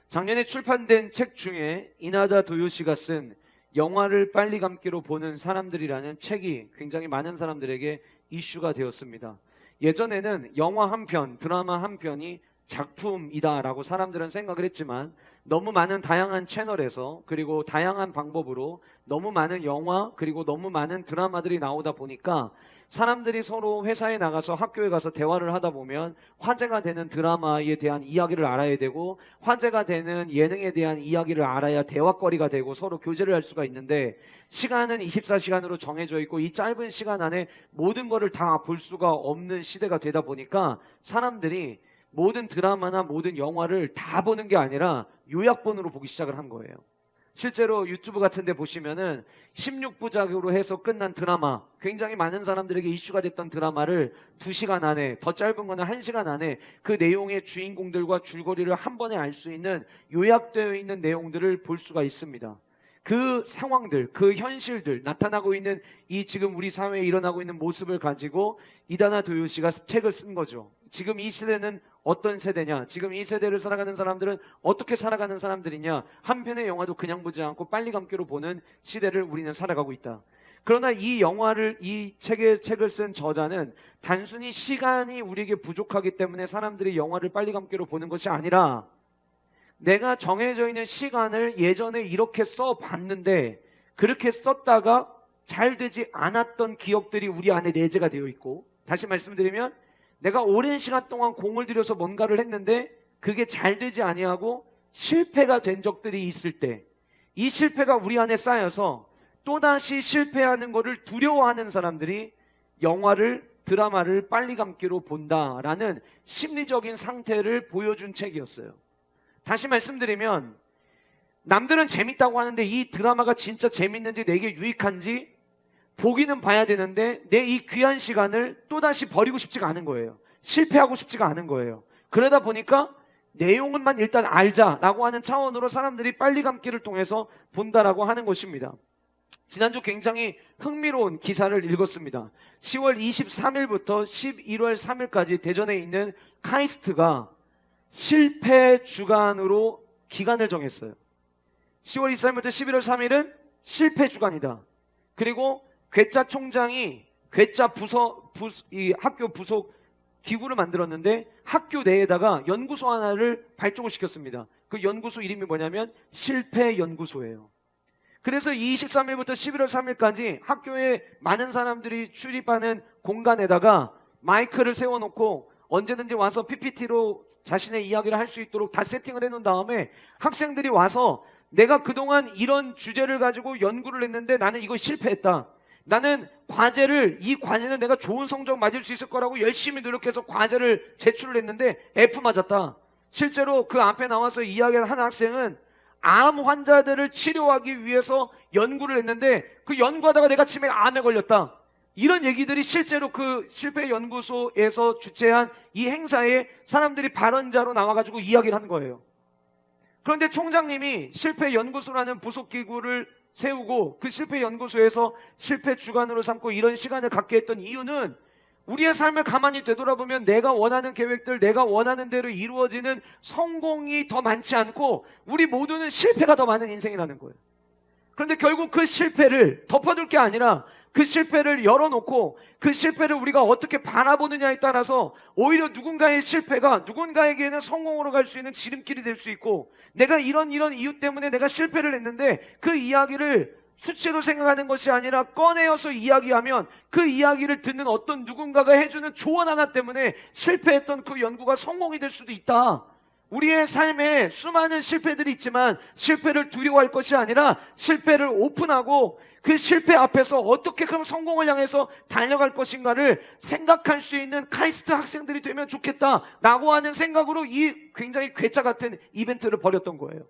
작년에 출판된 책 중에 이나다 도요시가 쓴 영화를 빨리 감기로 보는 사람들이라는 책이 굉장히 많은 사람들에게 이슈가 되었습니다. 예전에는 영화 한 편, 드라마 한 편이 작품이다라고 사람들은 생각을 했지만 너무 많은 다양한 채널에서 그리고 다양한 방법으로 너무 많은 영화 그리고 너무 많은 드라마들이 나오다 보니까 사람들이 서로 회사에 나가서 학교에 가서 대화를 하다 보면 화제가 되는 드라마에 대한 이야기를 알아야 되고 화제가 되는 예능에 대한 이야기를 알아야 대화거리가 되고 서로 교제를 할 수가 있는데 시간은 24시간으로 정해져 있고 이 짧은 시간 안에 모든 거를 다 볼 수가 없는 시대가 되다 보니까 사람들이 모든 드라마나 모든 영화를 다 보는 게 아니라 요약본으로 보기 시작을 한 거예요. 실제로 유튜브 같은 데 보시면은 16부작으로 해서 끝난 드라마, 굉장히 많은 사람들에게 이슈가 됐던 드라마를 2시간 안에, 더 짧은 거는 1시간 안에 그 내용의 주인공들과 줄거리를 한 번에 알 수 있는 요약되어 있는 내용들을 볼 수가 있습니다. 그 상황들, 그 현실들, 나타나고 있는 이 지금 우리 사회에 일어나고 있는 모습을 가지고 이다나 도요시가 책을 쓴 거죠. 지금 이 시대는 어떤 세대냐, 지금 이 세대를 살아가는 사람들은 어떻게 살아가는 사람들이냐, 한 편의 영화도 그냥 보지 않고 빨리 감기로 보는 시대를 우리는 살아가고 있다. 그러나 이 영화를, 이 책을 쓴 저자는 단순히 시간이 우리에게 부족하기 때문에 사람들이 영화를 빨리 감기로 보는 것이 아니라 내가 정해져 있는 시간을 예전에 이렇게 써봤는데 그렇게 썼다가 잘 되지 않았던 기억들이 우리 안에 내재가 되어 있고, 다시 말씀드리면 내가 오랜 시간 동안 공을 들여서 뭔가를 했는데 그게 잘 되지 아니하고 실패가 된 적들이 있을 때 이 실패가 우리 안에 쌓여서 또다시 실패하는 것을 두려워하는 사람들이 영화를, 드라마를 빨리 감기로 본다라는 심리적인 상태를 보여준 책이었어요. 다시 말씀드리면 남들은 재밌다고 하는데 이 드라마가 진짜 재밌는지 내게 유익한지 보기는 봐야 되는데 내 이 귀한 시간을 또다시 버리고 싶지가 않은 거예요. 실패하고 싶지가 않은 거예요. 그러다 보니까 내용만 일단 알자라고 하는 차원으로 사람들이 빨리 감기를 통해서 본다라고 하는 것입니다. 지난주 굉장히 흥미로운 기사를 읽었습니다. 10월 23일부터 11월 3일까지 대전에 있는 카이스트가 실패 주간으로 기간을 정했어요. 10월 23일부터 11월 3일은 실패 주간이다. 그리고 괴짜 총장이 괴짜 이 학교 부속 기구를 만들었는데 학교 내에다가 연구소 하나를 발족을 시켰습니다. 그 연구소 이름이 뭐냐면 실패연구소예요. 그래서 23일부터 11월 3일까지 학교에 많은 사람들이 출입하는 공간에다가 마이크를 세워놓고 언제든지 와서 PPT로 자신의 이야기를 할 수 있도록 다 세팅을 해놓은 다음에 학생들이 와서 내가 그동안 이런 주제를 가지고 연구를 했는데 나는 이거 실패했다. 나는 이 과제는 내가 좋은 성적 맞을 수 있을 거라고 열심히 노력해서 과제를 제출을 했는데 F 맞았다. 실제로 그 앞에 나와서 이야기한 한 학생은 암 환자들을 치료하기 위해서 연구를 했는데 그 연구하다가 내가 치매 암에 걸렸다. 이런 얘기들이 실제로 그 실패연구소에서 주최한 이 행사에 사람들이 발언자로 나와가지고 이야기를 한 거예요. 그런데 총장님이 실패연구소라는 부속기구를 세우고 그 실패연구소에서 실패 주간으로 삼고 이런 시간을 갖게 했던 이유는 우리의 삶을 가만히 되돌아보면 내가 원하는 계획들, 내가 원하는 대로 이루어지는 성공이 더 많지 않고 우리 모두는 실패가 더 많은 인생이라는 거예요. 그런데 결국 그 실패를 덮어둘 게 아니라 그 실패를 열어놓고 그 실패를 우리가 어떻게 바라보느냐에 따라서 오히려 누군가의 실패가 누군가에게는 성공으로 갈 수 있는 지름길이 될 수 있고, 내가 이런 이유 때문에 내가 실패를 했는데 그 이야기를 수치로 생각하는 것이 아니라 꺼내어서 이야기하면 그 이야기를 듣는 어떤 누군가가 해주는 조언 하나 때문에 실패했던 그 연구가 성공이 될 수도 있다. 우리의 삶에 수많은 실패들이 있지만 실패를 두려워할 것이 아니라 실패를 오픈하고 그 실패 앞에서 어떻게 그럼 성공을 향해서 달려갈 것인가를 생각할 수 있는 카이스트 학생들이 되면 좋겠다라고 하는 생각으로 이 굉장히 괴짜 같은 이벤트를 벌였던 거예요.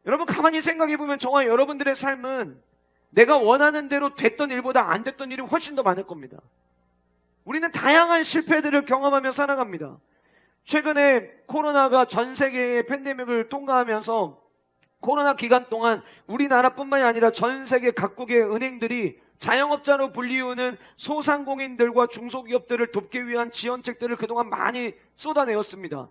여러분 가만히 생각해 보면 저와 여러분들의 삶은 내가 원하는 대로 됐던 일보다 안 됐던 일이 훨씬 더 많을 겁니다. 우리는 다양한 실패들을 경험하며 살아갑니다. 최근에 코로나가 전 세계의 팬데믹을 통과하면서 코로나 기간 동안 우리나라뿐만이 아니라 전 세계 각국의 은행들이 자영업자로 불리우는 소상공인들과 중소기업들을 돕기 위한 지원책들을 그동안 많이 쏟아내었습니다.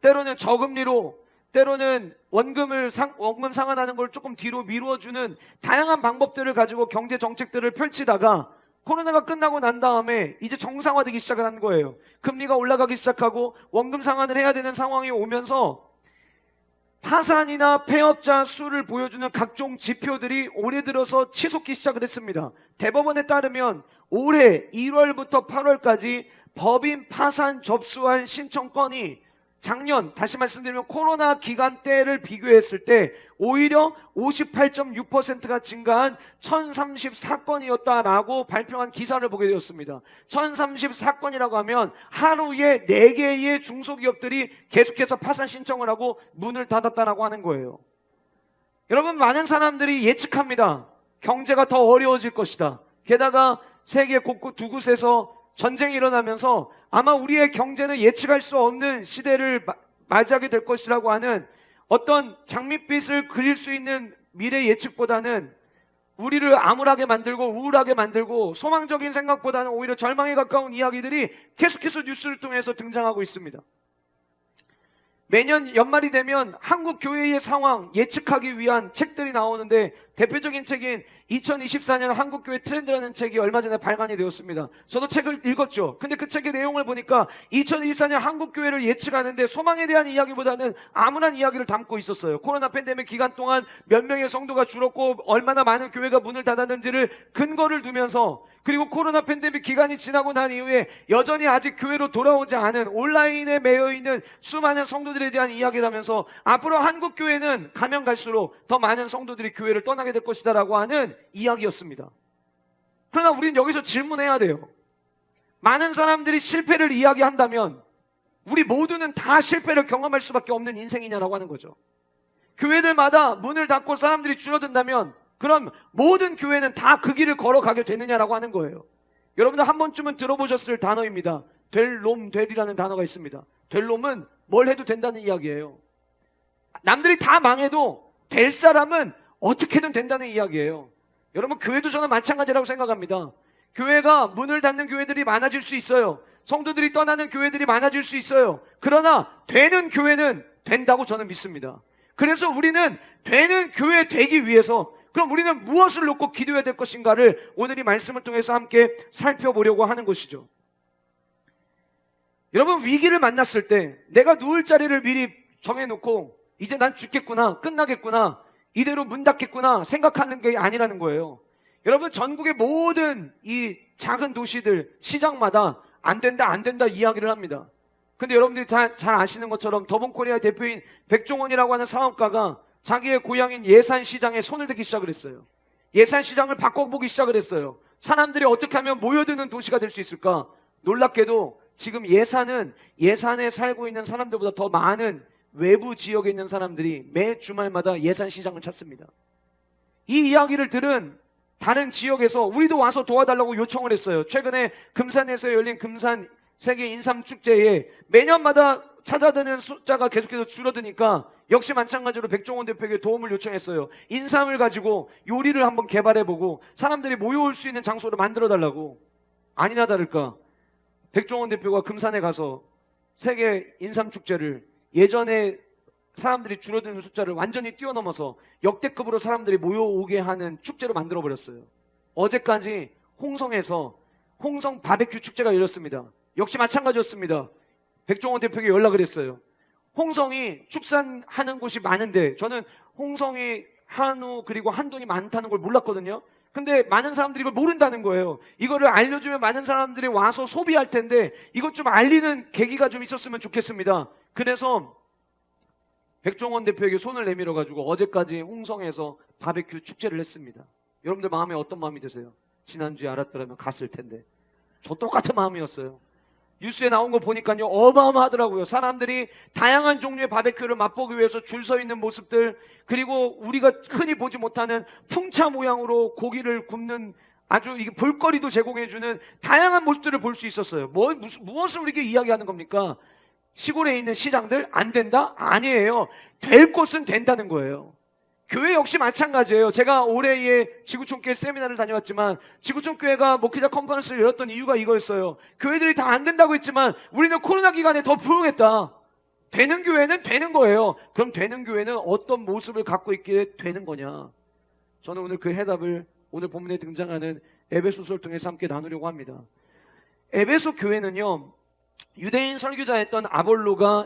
때로는 저금리로, 때로는 원금 상환하는 걸 조금 뒤로 미루어주는 다양한 방법들을 가지고 경제 정책들을 펼치다가 코로나가 끝나고 난 다음에 이제 정상화되기 시작한 거예요. 금리가 올라가기 시작하고 원금 상환을 해야 되는 상황이 오면서 파산이나 폐업자 수를 보여주는 각종 지표들이 올해 들어서 치솟기 시작을 했습니다. 대법원에 따르면 올해 1월부터 8월까지 법인 파산 접수한 신청건이 작년, 다시 말씀드리면 코로나 기간 때를 비교했을 때 오히려 58.6%가 증가한 1034건이었다라고 발표한 기사를 보게 되었습니다. 1034건이라고 하면 하루에 4개의 중소기업들이 계속해서 파산 신청을 하고 문을 닫았다라고 하는 거예요. 여러분, 많은 사람들이 예측합니다. 경제가 더 어려워질 것이다. 게다가 세계 곳곳 두 곳에서 전쟁이 일어나면서 아마 우리의 경제는 예측할 수 없는 시대를 맞이하게 될 것이라고 하는 어떤 장밋빛을 그릴 수 있는 미래 예측보다는 우리를 암울하게 만들고 우울하게 만들고 소망적인 생각보다는 오히려 절망에 가까운 이야기들이 계속해서 뉴스를 통해서 등장하고 있습니다. 매년 연말이 되면 한국 교회의 상황 예측하기 위한 책들이 나오는데 대표적인 책인 2024년 한국교회 트렌드라는 책이 얼마 전에 발간이 되었습니다. 저도 책을 읽었죠. 근데 그 책의 내용을 보니까 2024년 한국교회를 예측하는데 소망에 대한 이야기보다는 암울한 이야기를 담고 있었어요. 코로나 팬데믹 기간 동안 몇 명의 성도가 줄었고 얼마나 많은 교회가 문을 닫았는지를 근거를 두면서, 그리고 코로나 팬데믹 기간이 지나고 난 이후에 여전히 아직 교회로 돌아오지 않은 온라인에 매여있는 수많은 성도들에 대한 이야기를 하면서 앞으로 한국교회는 가면 갈수록 더 많은 성도들이 교회를 떠나게 될 것이다 라고 하는 이야기였습니다. 그러나 우리는 여기서 질문해야 돼요. 많은 사람들이 실패를 이야기한다면 우리 모두는 다 실패를 경험할 수밖에 없는 인생이냐라고 하는 거죠. 교회들마다 문을 닫고 사람들이 줄어든다면 그럼 모든 교회는 다 그 길을 걸어가게 되느냐라고 하는 거예요. 여러분들 한 번쯤은 들어보셨을 단어입니다. 될 놈 될이라는 단어가 있습니다. 될 놈은 뭘 해도 된다는 이야기예요. 남들이 다 망해도 될 사람은 어떻게든 된다는 이야기예요. 여러분, 교회도 저는 마찬가지라고 생각합니다. 교회가 문을 닫는 교회들이 많아질 수 있어요. 성도들이 떠나는 교회들이 많아질 수 있어요. 그러나 되는 교회는 된다고 저는 믿습니다. 그래서 우리는 되는 교회 되기 위해서 그럼 우리는 무엇을 놓고 기도해야 될 것인가를 오늘 이 말씀을 통해서 함께 살펴보려고 하는 것이죠. 여러분, 위기를 만났을 때 내가 누울 자리를 미리 정해놓고 이제 난 죽겠구나, 끝나겠구나, 이대로 문 닫겠구나 생각하는 게 아니라는 거예요. 여러분, 전국의 모든 이 작은 도시들, 시장마다 안 된다 안 된다 이야기를 합니다. 근데 여러분들이 다 잘 아시는 것처럼 더본코리아 대표인 백종원이라고 하는 사업가가 자기의 고향인 예산시장에 손을 대기 시작을 했어요. 예산시장을 바꿔보기 시작을 했어요. 사람들이 어떻게 하면 모여드는 도시가 될 수 있을까? 놀랍게도 지금 예산에 살고 있는 사람들보다 더 많은 외부 지역에 있는 사람들이 매 주말마다 예산시장을 찾습니다. 이 이야기를 들은 다른 지역에서 우리도 와서 도와달라고 요청을 했어요. 최근에 금산에서 열린 금산 세계 인삼축제에 매년마다 찾아드는 숫자가 계속해서 줄어드니까 역시 마찬가지로 백종원 대표에게 도움을 요청했어요. 인삼을 가지고 요리를 한번 개발해보고 사람들이 모여올 수 있는 장소를 만들어달라고. 아니나 다를까 백종원 대표가 금산에 가서 세계 인삼축제를 예전에 사람들이 줄어드는 숫자를 완전히 뛰어넘어서 역대급으로 사람들이 모여오게 하는 축제로 만들어버렸어요. 어제까지 홍성에서 홍성 바베큐 축제가 열렸습니다. 역시 마찬가지였습니다. 백종원 대표에게 연락을 했어요. 홍성이 축산하는 곳이 많은데 저는 홍성이 한우 그리고 한돈이 많다는 걸 몰랐거든요. 근데 많은 사람들이 이걸 모른다는 거예요. 이거를 알려주면 많은 사람들이 와서 소비할 텐데 이것 좀 알리는 계기가 좀 있었으면 좋겠습니다. 그래서 백종원 대표에게 손을 내밀어 가지고 어제까지 홍성에서 바베큐 축제를 했습니다. 여러분들 마음에 어떤 마음이 드세요? 지난주에 알았더라면 갔을 텐데. 저 똑같은 마음이었어요. 뉴스에 나온 거 보니까요 어마어마하더라고요. 사람들이 다양한 종류의 바베큐를 맛보기 위해서 줄 서 있는 모습들, 그리고 우리가 흔히 보지 못하는 풍차 모양으로 고기를 굽는 아주 이게 볼거리도 제공해주는 다양한 모습들을 볼 수 있었어요. 무엇을 우리에게 이야기하는 겁니까? 시골에 있는 시장들 안 된다? 아니에요. 될 곳은 된다는 거예요. 교회 역시 마찬가지예요. 제가 올해의 지구촌교회 세미나를 다녀왔지만 지구촌교회가 목회자 컨퍼런스를 열었던 이유가 이거였어요. 교회들이 다 안 된다고 했지만 우리는 코로나 기간에 더 부흥했다. 되는 교회는 되는 거예요. 그럼 되는 교회는 어떤 모습을 갖고 있게 되는 거냐? 저는 오늘 그 해답을 오늘 본문에 등장하는 에베소서를 통해서 함께 나누려고 합니다. 에베소 교회는요, 유대인 설교자였던 아볼로가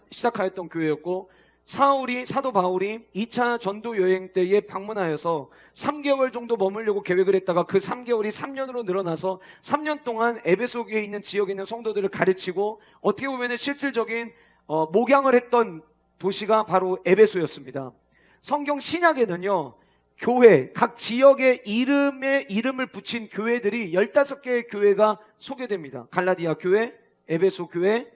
시작하였던 교회였고, 사도 바울이 2차 전도 여행 때에 방문하여서 3개월 정도 머물려고 계획을 했다가 그 3개월이 3년으로 늘어나서 3년 동안 에베소에 있는 지역에 있는 성도들을 가르치고 어떻게 보면 실질적인 목양을 했던 도시가 바로 에베소였습니다. 성경 신약에는요, 교회, 각 지역의 이름을 붙인 교회들이 15개의 교회가 소개됩니다. 갈라디아 교회, 에베소 교회,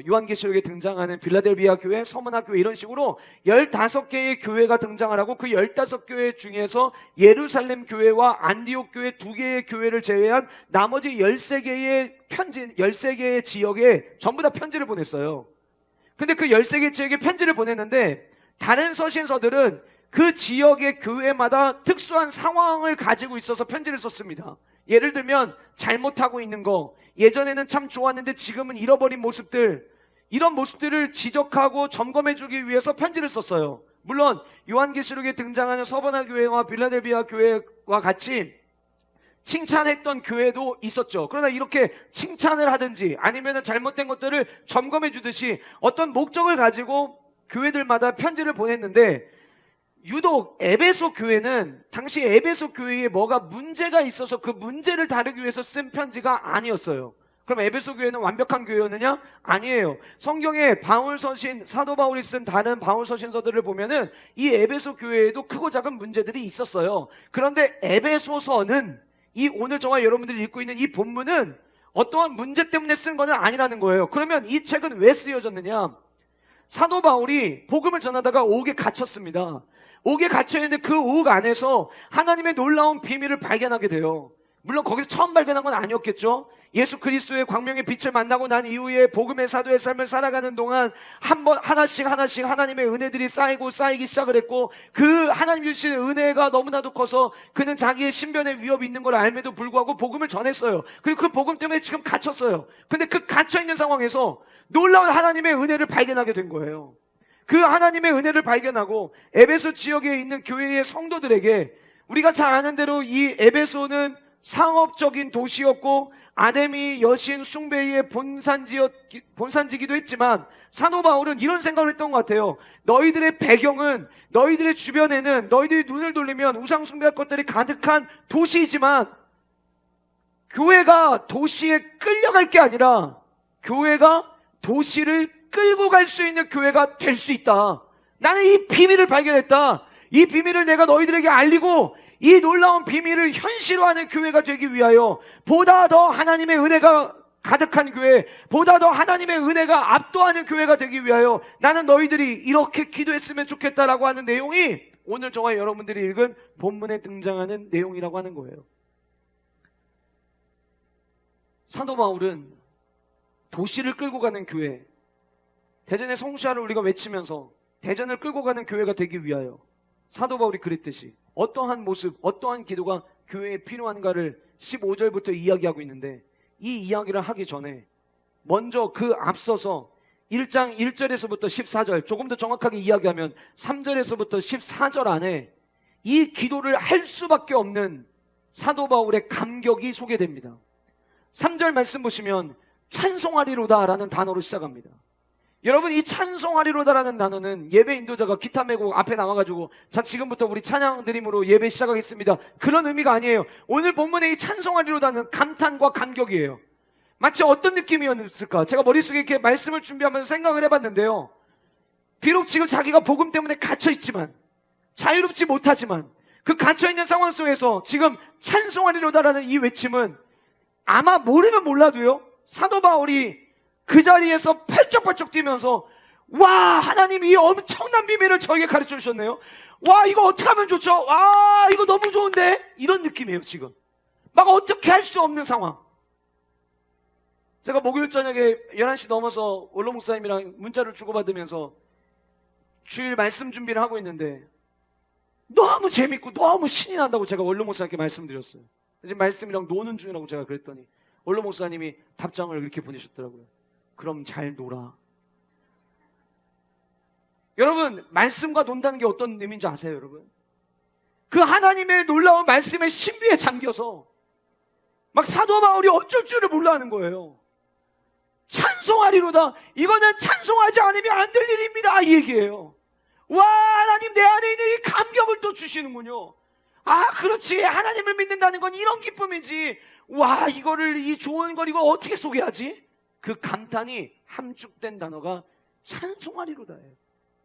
요한계시록에 등장하는 빌라델비아 교회, 서머나 교회, 이런 식으로 15개의 교회가 등장을 하고 그 15교회 중에서 예루살렘 교회와 안디옥 교회 2개의 교회를 제외한 나머지 13개의 지역에 전부 다 편지를 보냈어요. 근데 그 13개 지역에 편지를 보냈는데 다른 서신서들은 그 지역의 교회마다 특수한 상황을 가지고 있어서 편지를 썼습니다. 예를 들면 잘못하고 있는 거, 예전에는 참 좋았는데 지금은 잃어버린 모습들, 이런 모습들을 지적하고 점검해주기 위해서 편지를 썼어요. 물론 요한계시록에 등장하는 서버나 교회와 빌라델비아 교회와 같이 칭찬했던 교회도 있었죠. 그러나 이렇게 칭찬을 하든지 아니면 잘못된 것들을 점검해 주듯이 어떤 목적을 가지고 교회들마다 편지를 보냈는데, 유독 에베소 교회는 당시 에베소 교회에 뭐가 문제가 있어서 그 문제를 다루기 위해서 쓴 편지가 아니었어요. 그럼 에베소 교회는 완벽한 교회였느냐? 아니에요. 성경에 사도 바울이 쓴 다른 바울 서신서들을 보면은 이 에베소 교회에도 크고 작은 문제들이 있었어요. 그런데 에베소서는, 이 오늘 저와 여러분들이 읽고 있는 이 본문은 어떠한 문제 때문에 쓴 것은 아니라는 거예요. 그러면 이 책은 왜 쓰여졌느냐? 사도 바울이 복음을 전하다가 옥에 갇혔습니다. 옥에 갇혀있는데 그 옥 안에서 하나님의 놀라운 비밀을 발견하게 돼요. 물론 거기서 처음 발견한 건 아니었겠죠. 예수 그리스도의 광명의 빛을 만나고 난 이후에 복음의 사도의 삶을 살아가는 동안 하나씩 하나님의 은혜들이 쌓이기 시작을 했고, 그 하나님 주시는 은혜가 너무나도 커서 그는 자기의 신변에 위협이 있는 걸 알매도 불구하고 복음을 전했어요. 그리고 그 복음 때문에 지금 갇혔어요. 근데 그 갇혀있는 상황에서 놀라운 하나님의 은혜를 발견하게 된 거예요. 그 하나님의 은혜를 발견하고 에베소 지역에 있는 교회의 성도들에게, 우리가 잘 아는 대로 이 에베소는 상업적인 도시였고 아데미 여신 숭배의 본산지기도 했지만, 사도 바울은 이런 생각을 했던 것 같아요. 너희들의 배경은, 너희들의 주변에는 너희들이 눈을 돌리면 우상 숭배할 것들이 가득한 도시이지만, 교회가 도시에 끌려갈 게 아니라 교회가 도시를 끌고 갈 수 있는 교회가 될 수 있다. 나는 이 비밀을 발견했다. 이 비밀을 내가 너희들에게 알리고 이 놀라운 비밀을 현실화하는 교회가 되기 위하여, 보다 더 하나님의 은혜가 가득한 교회, 보다 더 하나님의 은혜가 압도하는 교회가 되기 위하여 나는 너희들이 이렇게 기도했으면 좋겠다라고 하는 내용이 오늘 저와 여러분들이 읽은 본문에 등장하는 내용이라고 하는 거예요. 사도 바울은 도시를 끌고 가는 교회, 대전의 성시아를 우리가 외치면서 대전을 끌고 가는 교회가 되기 위하여 사도 바울이 그랬듯이 어떠한 모습, 어떠한 기도가 교회에 필요한가를 15절부터 이야기하고 있는데, 이 이야기를 하기 전에 먼저 그 앞서서 1장 1절에서부터 14절, 조금 더 정확하게 이야기하면 3절에서부터 14절 안에 이 기도를 할 수밖에 없는 사도 바울의 감격이 소개됩니다. 3절 말씀 보시면 찬송하리로다 라는 단어로 시작합니다. 여러분, 이 찬송하리로다라는 단어는 예배 인도자가 기타 메고 앞에 나와가지고 자, 지금부터 우리 찬양 드림으로 예배 시작하겠습니다, 그런 의미가 아니에요. 오늘 본문의 이 찬송하리로다는 감탄과 감격이에요. 마치 어떤 느낌이었을까? 제가 머릿속에 이렇게 말씀을 준비하면서 생각을 해봤는데요, 비록 지금 자기가 복음 때문에 갇혀있지만, 자유롭지 못하지만, 그 갇혀있는 상황 속에서 지금 찬송하리로다라는 이 외침은 아마 모르면 몰라도요, 사도 바울이 그 자리에서 펄쩍펄쩍 뛰면서, 와, 하나님이 이 엄청난 비밀을 저에게 가르쳐 주셨네요. 와, 이거 어떻게 하면 좋죠? 와, 이거 너무 좋은데? 이런 느낌이에요. 지금 막 어떻게 할 수 없는 상황. 제가 목요일 저녁에 11시 넘어서 원로 목사님이랑 문자를 주고받으면서 주일 말씀 준비를 하고 있는데 너무 재밌고 너무 신이 난다고 제가 원로 목사님께 말씀드렸어요. 지금 말씀이랑 노는 중이라고 제가 그랬더니 원로 목사님이 답장을 이렇게 보내셨더라고요. 그럼 잘 놀아. 여러분, 말씀과 논다는 게 어떤 의미인지 아세요, 여러분? 그 하나님의 놀라운 말씀의 신비에 잠겨서 막 사도 바울이 어쩔 줄을 몰라 하는 거예요. 찬송하리로다. 이거는 찬송하지 않으면 안 될 일입니다. 이 얘기예요. 와, 하나님 내 안에 있는 이 감격을 또 주시는군요. 아, 그렇지. 하나님을 믿는다는 건 이런 기쁨이지. 와, 이거를, 이 좋은 걸 이걸 어떻게 소개하지? 그 감탄이 함축된 단어가 찬송하리로다예요.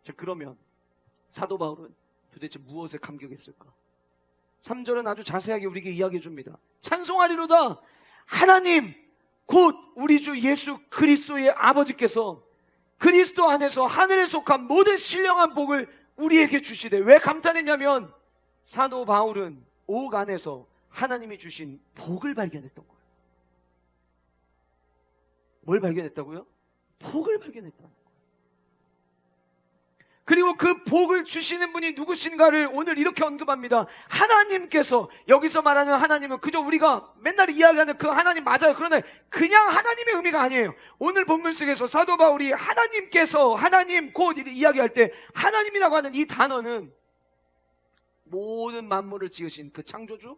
자, 그러면 사도 바울은 도대체 무엇에 감격했을까? 3절은 아주 자세하게 우리에게 이야기해 줍니다. 찬송하리로다. 하나님 곧 우리 주 예수 그리스도의 아버지께서 그리스도 안에서 하늘에 속한 모든 신령한 복을 우리에게 주시되. 왜 감탄했냐면 사도 바울은 옥 안에서 하나님이 주신 복을 발견했던 거예요. 뭘 발견했다고요? 복을 발견했다는 거예요. 그리고 그 복을 주시는 분이 누구신가를 오늘 이렇게 언급합니다. 하나님께서, 여기서 말하는 하나님은 그저 우리가 맨날 이야기하는 그 하나님 맞아요. 그러나 그냥 하나님의 의미가 아니에요. 오늘 본문 속에서 사도 바울이 하나님께서, 하나님 곧 이야기할 때 하나님이라고 하는 이 단어는 모든 만물을 지으신 그 창조주,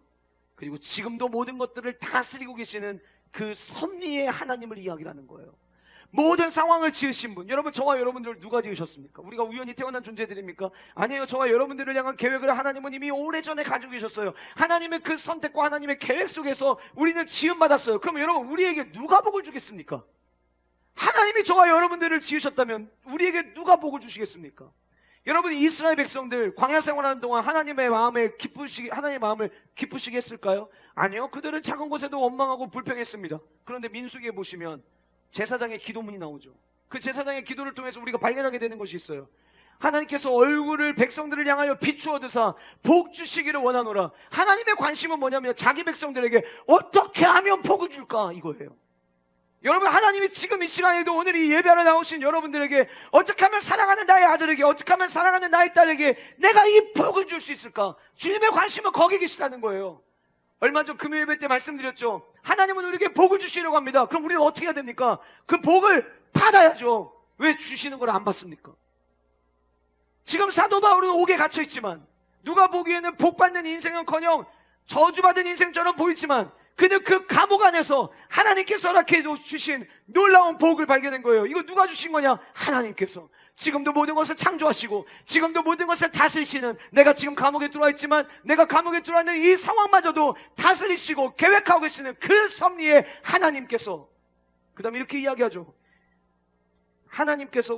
그리고 지금도 모든 것들을 다스리고 계시는 그 섭리의 하나님을 이야기하는 거예요. 모든 상황을 지으신 분. 여러분, 저와 여러분들을 누가 지으셨습니까? 우리가 우연히 태어난 존재들입니까? 아니에요. 저와 여러분들을 향한 계획을 하나님은 이미 오래전에 가지고 계셨어요. 하나님의 그 선택과 하나님의 계획 속에서 우리는 지음받았어요. 그럼 여러분, 우리에게 누가 복을 주겠습니까? 하나님이 저와 여러분들을 지으셨다면 우리에게 누가 복을 주시겠습니까? 여러분, 이스라엘 백성들 광야 생활하는 동안 하나님의 마음을 기쁘시게 했을까요? 아니요. 그들은 작은 곳에도 원망하고 불평했습니다. 그런데 민수기에 보시면 제사장의 기도문이 나오죠. 그 제사장의 기도를 통해서 우리가 발견하게 되는 것이 있어요. 하나님께서 얼굴을 백성들을 향하여 비추어 드사 복 주시기를 원하노라. 하나님의 관심은 뭐냐면 자기 백성들에게 어떻게 하면 복을 줄까, 이거예요. 여러분, 하나님이 지금 이 시간에도 오늘 이 예배하러 나오신 여러분들에게 어떻게 하면 사랑하는 나의 아들에게, 어떻게 하면 사랑하는 나의 딸에게 내가 이 복을 줄 수 있을까? 주님의 관심은 거기에 계시다는 거예요. 얼마 전 금요 예배 때 말씀드렸죠. 하나님은 우리에게 복을 주시려고 합니다. 그럼 우리는 어떻게 해야 됩니까? 그 복을 받아야죠. 왜 주시는 걸 안 받습니까? 지금 사도 바울은 옥에 갇혀 있지만 누가 보기에는 복 받는 인생은커녕 저주받은 인생처럼 보이지만 그는 그 감옥 안에서 하나님께서 허락해 주신 놀라운 복을 발견한 거예요. 이거 누가 주신 거냐? 하나님께서. 지금도 모든 것을 창조하시고 지금도 모든 것을 다스리시는, 내가 지금 감옥에 들어와 있지만 내가 감옥에 들어와 있는 이 상황마저도 다스리시고 계획하고 계시는 그 섭리의 하나님께서, 그 다음에 이렇게 이야기하죠. 하나님께서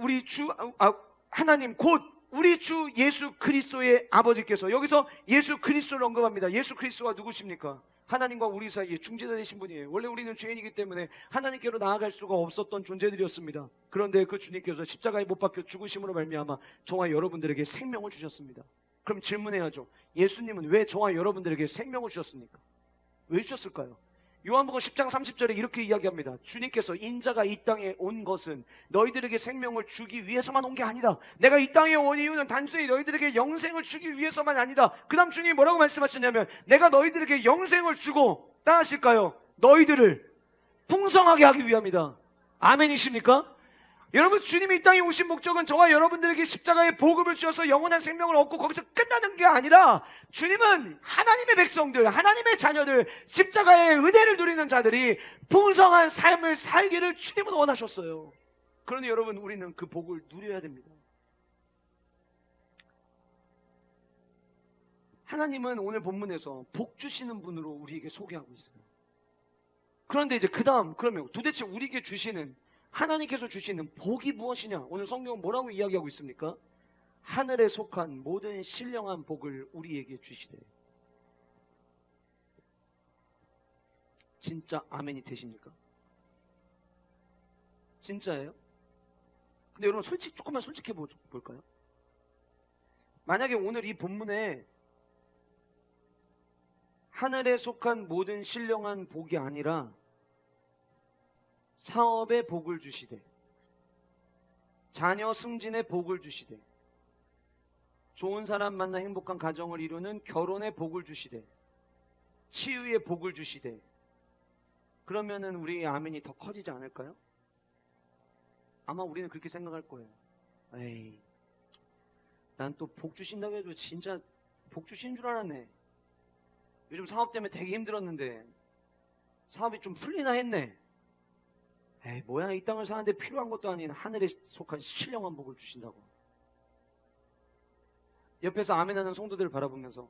하나님 곧 우리 주 예수 그리스도의 아버지께서. 여기서 예수 그리스도를 언급합니다. 예수 그리스도가 누구십니까? 하나님과 우리 사이에 중재자 되신 분이에요. 원래 우리는 죄인이기 때문에 하나님께로 나아갈 수가 없었던 존재들이었습니다. 그런데 그 주님께서 십자가에 못 박혀 죽으심으로 말미암아 저와 여러분들에게 생명을 주셨습니다. 그럼 질문해야죠. 예수님은 왜 저와 여러분들에게 생명을 주셨습니까? 왜 주셨을까요? 요한복음 10장 30절에 이렇게 이야기합니다. 주님께서 인자가 이 땅에 온 것은 너희들에게 생명을 주기 위해서만 온 게 아니다. 내가 이 땅에 온 이유는 단순히 너희들에게 영생을 주기 위해서만 아니다. 그 다음 주님이 뭐라고 말씀하셨냐면 내가 너희들에게 영생을 주고 따라하실까요? 너희들을 풍성하게 하기 위함이다. 아멘이십니까? 여러분, 주님이 이 땅에 오신 목적은 저와 여러분들에게 십자가의 복음을 주셔서 영원한 생명을 얻고 거기서 끝나는 게 아니라, 주님은 하나님의 백성들, 하나님의 자녀들, 십자가의 은혜를 누리는 자들이 풍성한 삶을 살기를 주님은 원하셨어요. 그러니 여러분, 우리는 그 복을 누려야 됩니다. 하나님은 오늘 본문에서 복 주시는 분으로 우리에게 소개하고 있어요. 그런데 이제 그 다음, 그러면 도대체 우리에게 주시는, 하나님께서 주시는 복이 무엇이냐? 오늘 성경은 뭐라고 이야기하고 있습니까? 하늘에 속한 모든 신령한 복을 우리에게 주시되. 진짜 아멘이 되십니까? 진짜예요? 근데 여러분, 조금만 솔직해 볼까요? 만약에 오늘 이 본문에 하늘에 속한 모든 신령한 복이 아니라 사업에 복을 주시되, 자녀 승진에 복을 주시되, 좋은 사람 만나 행복한 가정을 이루는 결혼에 복을 주시되, 치유에 복을 주시되, 그러면은 우리의 아멘이 더 커지지 않을까요? 아마 우리는 그렇게 생각할 거예요. 에이, 난 또 복 주신다고 해도 진짜 복 주신 줄 알았네. 요즘 사업 때문에 되게 힘들었는데 사업이 좀 풀리나 했네. 에이 뭐야, 이 땅을 사는데 필요한 것도 아닌 하늘에 속한 신령한 복을 주신다고. 옆에서 아멘하는 성도들을 바라보면서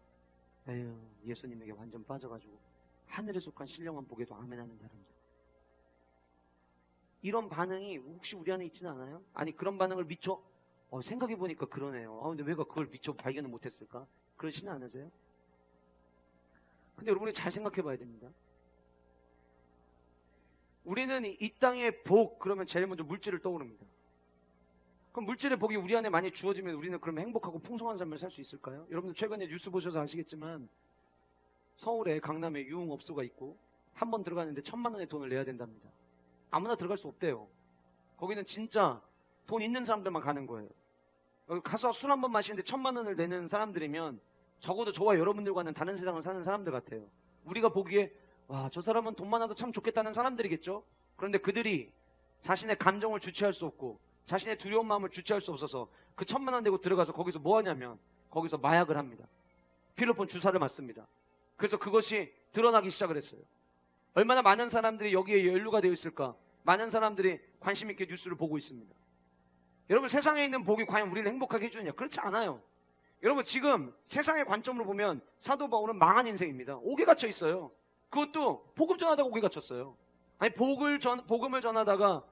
에휴, 예수님에게 완전 빠져가지고 하늘에 속한 신령한 복에도 아멘하는 사람들. 이런 반응이 혹시 우리 안에 있지는 않아요? 아니 그런 반응을 미처 생각해보니까 그러네요. 근데 왜 그걸 미처 발견을 못했을까? 그러시는 않으세요? 근데 여러분이 잘 생각해봐야 됩니다. 우리는 이 땅의 복 그러면 제일 먼저 물질을 떠오릅니다. 그럼 물질의 복이 우리 안에 많이 주어지면 우리는 그럼 행복하고 풍성한 삶을 살 수 있을까요? 여러분들 최근에 뉴스 보셔서 아시겠지만 서울에 강남에 유흥업소가 있고 한 번 들어가는데 1,000만 원의 돈을 내야 된답니다. 아무나 들어갈 수 없대요. 거기는 진짜 돈 있는 사람들만 가는 거예요. 가서 술 한 번 마시는데 1,000만 원을 내는 사람들이면 적어도 저와 여러분들과는 다른 세상을 사는 사람들 같아요. 우리가 보기에 와, 저 사람은 돈 많아도 참 좋겠다는 사람들이겠죠? 그런데 그들이 자신의 감정을 주체할 수 없고 자신의 두려운 마음을 주체할 수 없어서 그 1,000만 원 내고 들어가서 거기서 뭐 하냐면 거기서 마약을 합니다. 필로폰 주사를 맞습니다. 그래서 그것이 드러나기 시작을 했어요. 얼마나 많은 사람들이 여기에 연루가 되어 있을까? 많은 사람들이 관심 있게 뉴스를 보고 있습니다. 여러분, 세상에 있는 복이 과연 우리를 행복하게 해주느냐? 그렇지 않아요. 여러분, 지금 세상의 관점으로 보면 사도 바울은 망한 인생입니다. 옥에 갇혀 있어요. 그것도 복음 전하다가 옥에 갇혔어요. 아니 복음을 전하다가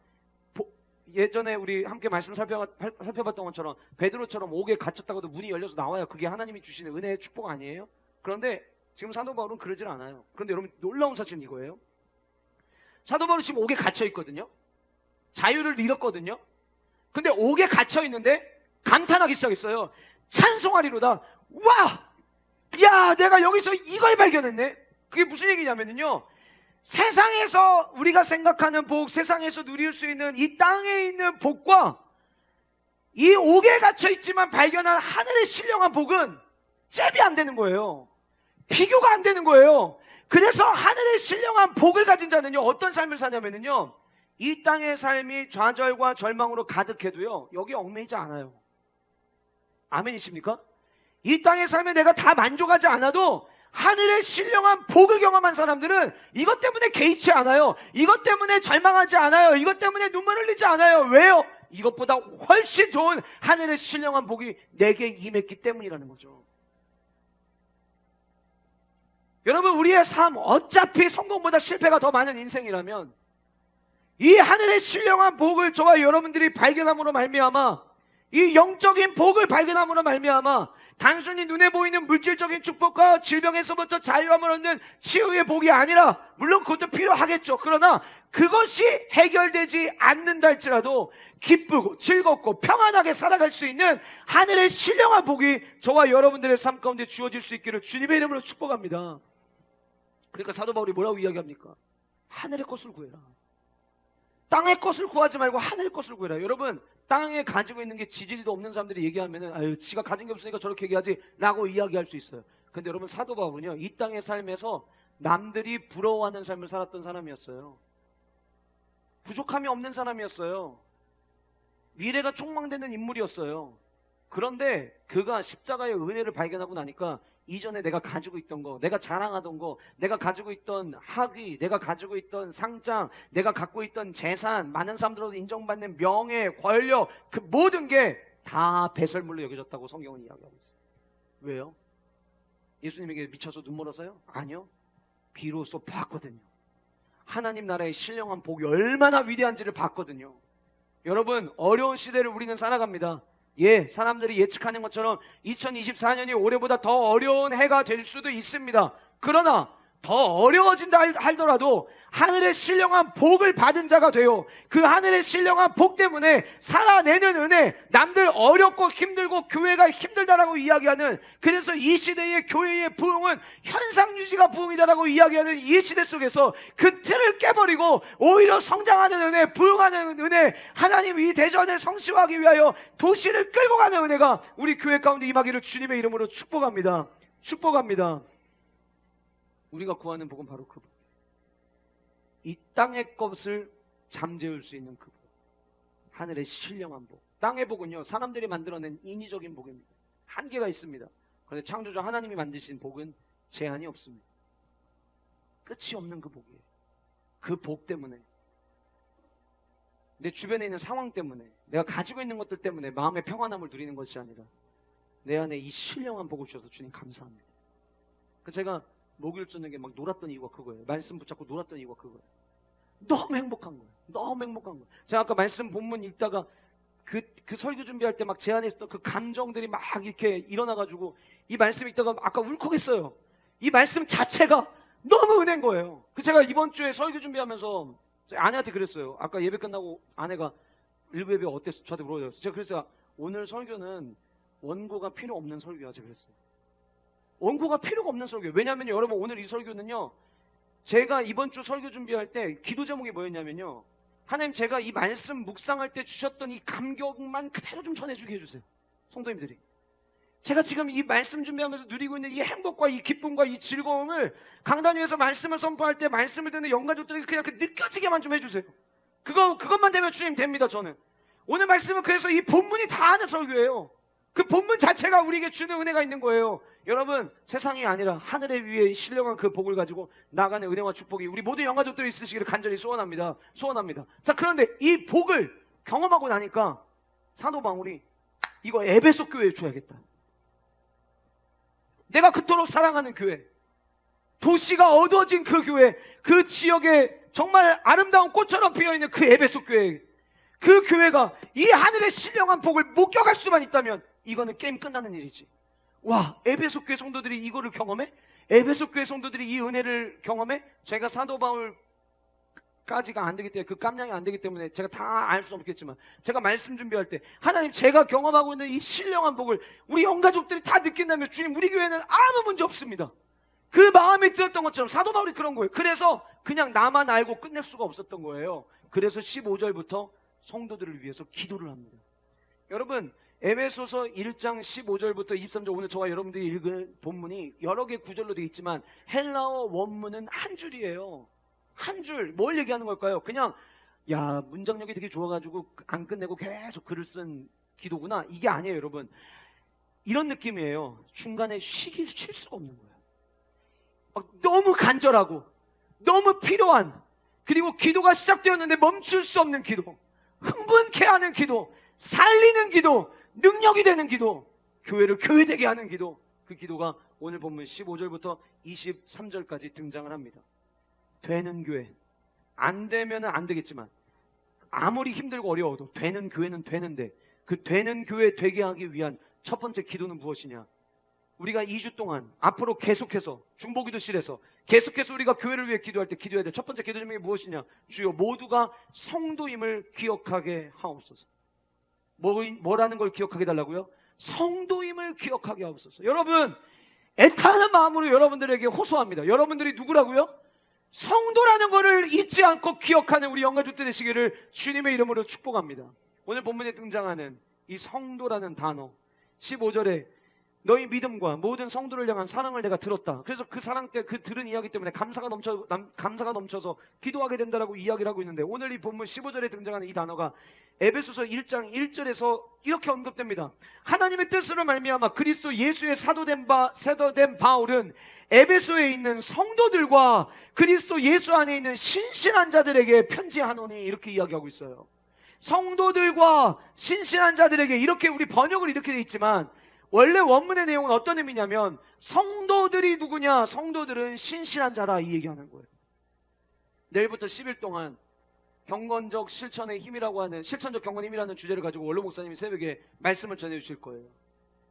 예전에 우리 함께 말씀 살펴봤던 것처럼 베드로처럼 옥에 갇혔다가도 문이 열려서 나와요. 그게 하나님이 주시는 은혜의 축복 아니에요? 그런데 지금 사도 바울은 그러질 않아요. 그런데 여러분, 놀라운 사실은 이거예요. 사도 바울은 지금 옥에 갇혀 있거든요. 자유를 잃었거든요. 근데 옥에 갇혀 있는데 감탄하기 시작했어요. 찬송하리로다. 와! 야, 내가 여기서 이걸 발견했네. 그게 무슨 얘기냐면요, 세상에서 우리가 생각하는 복, 세상에서 누릴 수 있는 이 땅에 있는 복과 이 옥에 갇혀 있지만 발견한 하늘의 신령한 복은 잽이 안 되는 거예요. 비교가 안 되는 거예요. 그래서 하늘의 신령한 복을 가진 자는요, 어떤 삶을 사냐면요, 이 땅의 삶이 좌절과 절망으로 가득해도요, 여기 얽매이지 않아요. 아멘이십니까? 이 땅의 삶에 내가 다 만족하지 않아도 하늘의 신령한 복을 경험한 사람들은 이것 때문에 개의치 않아요. 이것 때문에 절망하지 않아요. 이것 때문에 눈물 흘리지 않아요. 왜요? 이것보다 훨씬 좋은 하늘의 신령한 복이 내게 임했기 때문이라는 거죠. 여러분, 우리의 삶, 어차피 성공보다 실패가 더 많은 인생이라면 이 하늘의 신령한 복을 저와 여러분들이 발견함으로 말미암아, 이 영적인 복을 발견함으로 말미암아 단순히 눈에 보이는 물질적인 축복과 질병에서부터 자유함을 얻는 치유의 복이 아니라, 물론 그것도 필요하겠죠. 그러나 그것이 해결되지 않는다 할지라도 기쁘고 즐겁고 평안하게 살아갈 수 있는 하늘의 신령한 복이 저와 여러분들의 삶 가운데 주어질 수 있기를 주님의 이름으로 축복합니다. 그러니까 사도 바울이 뭐라고 이야기합니까? 하늘의 것을 구해라. 땅의 것을 구하지 말고 하늘의 것을 구해라. 여러분, 땅에 가지고 있는 게 지질이도 없는 사람들이 얘기하면은 아유, 지가 가진 게 없으니까 저렇게 얘기하지 라고 이야기할 수 있어요. 근데 여러분, 사도 바울은요, 이 땅의 삶에서 남들이 부러워하는 삶을 살았던 사람이었어요. 부족함이 없는 사람이었어요. 미래가 촉망되는 인물이었어요. 그런데 그가 십자가의 은혜를 발견하고 나니까 이전에 내가 가지고 있던 거, 내가 자랑하던 거, 내가 가지고 있던 학위, 내가 가지고 있던 상장, 내가 갖고 있던 재산, 많은 사람들로도 인정받는 명예, 권력, 그 모든 게 다 배설물로 여겨졌다고 성경은 이야기하고 있어요. 왜요? 예수님에게 미쳐서 눈물어서요? 아니요. 비로소 봤거든요. 하나님 나라의 신령한 복이 얼마나 위대한지를 봤거든요. 여러분, 어려운 시대를 우리는 살아갑니다. 예, 사람들이 예측하는 것처럼 2024년이 올해보다 더 어려운 해가 될 수도 있습니다. 그러나 더 어려워진다 하더라도 하늘의 신령한 복을 받은 자가 돼요. 그 하늘의 신령한 복 때문에 살아내는 은혜, 남들 어렵고 힘들고 교회가 힘들다라고 이야기하는, 그래서 이 시대의 교회의 부흥은 현상유지가 부흥이다라고 이야기하는 이 시대 속에서 그 틀을 깨버리고 오히려 성장하는 은혜, 부흥하는 은혜, 하나님 이 대전을 성취하기 위하여 도시를 끌고 가는 은혜가 우리 교회 가운데 임하기를 주님의 이름으로 축복합니다. 축복합니다. 우리가 구하는 복은 바로 그 복. 이 땅의 것을 잠재울 수 있는 그 복. 하늘의 신령한 복. 땅의 복은요, 사람들이 만들어낸 인위적인 복입니다. 한계가 있습니다. 그런데 창조주 하나님이 만드신 복은 제한이 없습니다. 끝이 없는 그 복이에요. 그 복 때문에, 내 주변에 있는 상황 때문에, 내가 가지고 있는 것들 때문에 마음의 평안함을 누리는 것이 아니라 내 안에 이 신령한 복을 주셔서 주님 감사합니다. 제가 목요일 저녁에 막 놀았던 이유가 그거예요. 말씀 붙잡고 놀았던 이유가 그거예요. 너무 행복한 거예요. 너무 행복한 거예요. 제가 아까 말씀 본문 읽다가 그 설교 준비할 때 막 제 안에 있었던 그 감정들이 막 이렇게 일어나가지고 이 말씀 읽다가 아까 울컥했어요. 이 말씀 자체가 너무 은혜인 거예요. 제가 이번 주에 설교 준비하면서 아내한테 그랬어요. 아까 예배 끝나고 아내가 일부 예배 어땠어? 저한테 물어봤어요. 제가 그랬어요. 오늘 설교는 원고가 필요 없는 설교야. 제가 그랬어요. 원고가 필요가 없는 설교예요. 왜냐하면 여러분 오늘 이 설교는요, 제가 이번 주 설교 준비할 때 기도 제목이 뭐였냐면요, 하나님 제가 이 말씀 묵상할 때 주셨던 이 감격만 그대로 좀 전해주게 해주세요. 성도님들이 제가 지금 이 말씀 준비하면서 누리고 있는 이 행복과 이 기쁨과 이 즐거움을 강단 위에서 말씀을 선포할 때 말씀을 듣는 영가족들에게 그냥 느껴지게만 좀 해주세요. 그것만 되면 주님 됩니다. 저는 오늘 말씀은 그래서 이 본문이 다 하는 설교예요. 그 본문 자체가 우리에게 주는 은혜가 있는 거예요. 여러분 세상이 아니라 하늘의 위에 신령한 그 복을 가지고 나가는 은혜와 축복이 우리 모든 영가족들이 있으시기를 간절히 소원합니다. 자, 그런데 이 복을 경험하고 나니까 사도 바울이 이거 에베소 교회에 줘야겠다. 내가 그토록 사랑하는 교회, 도시가 어두워진 그 교회, 그 지역에 정말 아름다운 꽃처럼 피어있는 그 에베소 교회, 그 교회가 이 하늘의 신령한 복을 목격할 수만 있다면 이거는 게임 끝나는 일이지. 와, 에베소 교회 성도들이 이거를 경험해? 에베소 교회 성도들이 이 은혜를 경험해? 제가 사도 바울까지가 안 되기 때문에, 그 깜냥이 안 되기 때문에 제가 다 알 수 없겠지만, 제가 말씀 준비할 때 하나님 제가 경험하고 있는 이 신령한 복을 우리 영가족들이 다 느낀다면 주님 우리 교회는 아무 문제 없습니다. 그 마음이 들었던 것처럼 사도 바울이 그런 거예요. 그래서 그냥 나만 알고 끝낼 수가 없었던 거예요. 그래서 15절부터 성도들을 위해서 기도를 합니다. 여러분 에베소서 1장 15절부터 23절, 오늘 저와 여러분들이 읽은 본문이 여러 개 구절로 되어 있지만 헬라어 원문은 한 줄이에요. 한 줄. 뭘 얘기하는 걸까요? 그냥 야, 문장력이 되게 좋아가지고 안 끝내고 계속 글을 쓴 기도구나, 이게 아니에요. 여러분 이런 느낌이에요. 중간에 쉴 수가 없는 거예요. 너무 간절하고 너무 필요한, 그리고 기도가 시작되었는데 멈출 수 없는 기도, 흥분케 하는 기도, 살리는 기도, 능력이 되는 기도, 교회를 교회되게 하는 기도, 그 기도가 오늘 본문 15절부터 23절까지 등장을 합니다. 되는 교회, 안 되면 안 되겠지만 아무리 힘들고 어려워도 되는 교회는 되는데, 그 되는 교회 되게 하기 위한 첫 번째 기도는 무엇이냐? 우리가 2주 동안 앞으로 계속해서 중보기도실에서 계속해서 우리가 교회를 위해 기도할 때 기도해야 될 첫 번째 기도 제목이 무엇이냐? 주여 모두가 성도임을 기억하게 하옵소서. 뭐라는 걸 기억하게 달라고요? 성도임을 기억하게 하옵소서. 여러분 애타는 마음으로 여러분들에게 호소합니다. 여러분들이 누구라고요? 성도라는 것을 잊지 않고 기억하는 우리 영가족들 되시기를 주님의 이름으로 축복합니다. 오늘 본문에 등장하는 이 성도라는 단어, 15절에 너희 믿음과 모든 성도를 향한 사랑을 내가 들었다. 그래서 그 사랑 때 그 들은 이야기 때문에 감사가 넘쳐서 기도하게 된다라고 이야기를 하고 있는데, 오늘 이 본문 15절에 등장하는 이 단어가 에베소서 1장 1절에서 이렇게 언급됩니다. 하나님의 뜻으로 말미암아 그리스도 예수의 사도된 바울은 에베소에 있는 성도들과 그리스도 예수 안에 있는 신실한 자들에게 편지하노니, 이렇게 이야기하고 있어요. 성도들과 신실한 자들에게, 이렇게 우리 번역을 이렇게 돼 있지만 원래 원문의 내용은 어떤 의미냐면 성도들이 누구냐? 성도들은 신실한 자다, 이 얘기하는 거예요. 내일부터 10일 동안 경건적 실천의 힘이라고 하는, 실천적 경건의 힘이라는 주제를 가지고 원로 목사님이 새벽에 말씀을 전해주실 거예요.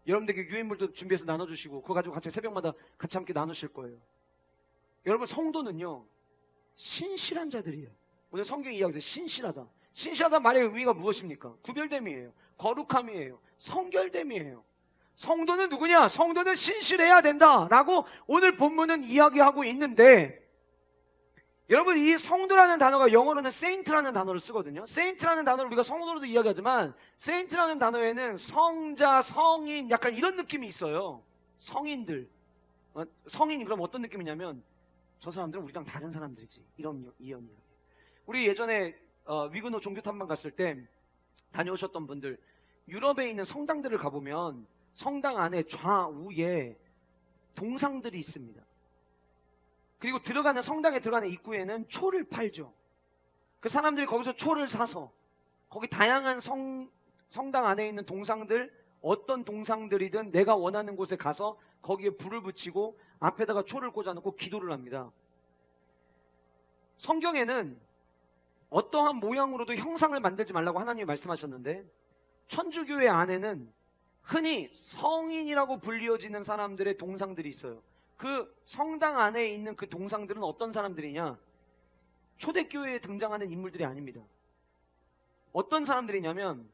여러분들에게 유인물도 준비해서 나눠주시고 그거 가지고 같이 새벽마다 같이 함께 나누실 거예요. 여러분 성도는요 신실한 자들이에요. 오늘 성경이 이야기해서 신실하다. 신실하다 말의 의미가 무엇입니까? 구별됨이에요. 거룩함이에요. 성결됨이에요. 성도는 누구냐? 성도는 신실해야 된다라고 오늘 본문은 이야기하고 있는데, 여러분 이 성도라는 단어가 영어로는 saint라는 단어를 쓰거든요. saint라는 단어를 우리가 성도로도 이야기하지만 saint라는 단어에는 성자, 성인, 약간 이런 느낌이 있어요. 성인들. 성인, 그럼 어떤 느낌이냐면 저 사람들은 우리랑 다른 사람들이지, 이런 이야기. 우리 예전에 위근호 종교 탐방 갔을 때 다녀오셨던 분들, 유럽에 있는 성당들을 가보면 성당 안에 좌우에 동상들이 있습니다. 그리고 성당에 들어가는 입구에는 초를 팔죠. 그 사람들이 거기서 초를 사서 거기 다양한 성당 안에 있는 동상들, 어떤 동상들이든 내가 원하는 곳에 가서 거기에 불을 붙이고 앞에다가 초를 꽂아놓고 기도를 합니다. 성경에는 어떠한 모양으로도 형상을 만들지 말라고 하나님이 말씀하셨는데, 천주교회 안에는 흔히 성인이라고 불리워지는 사람들의 동상들이 있어요. 그 성당 안에 있는 그 동상들은 어떤 사람들이냐? 초대교회에 등장하는 인물들이 아닙니다. 어떤 사람들이냐면,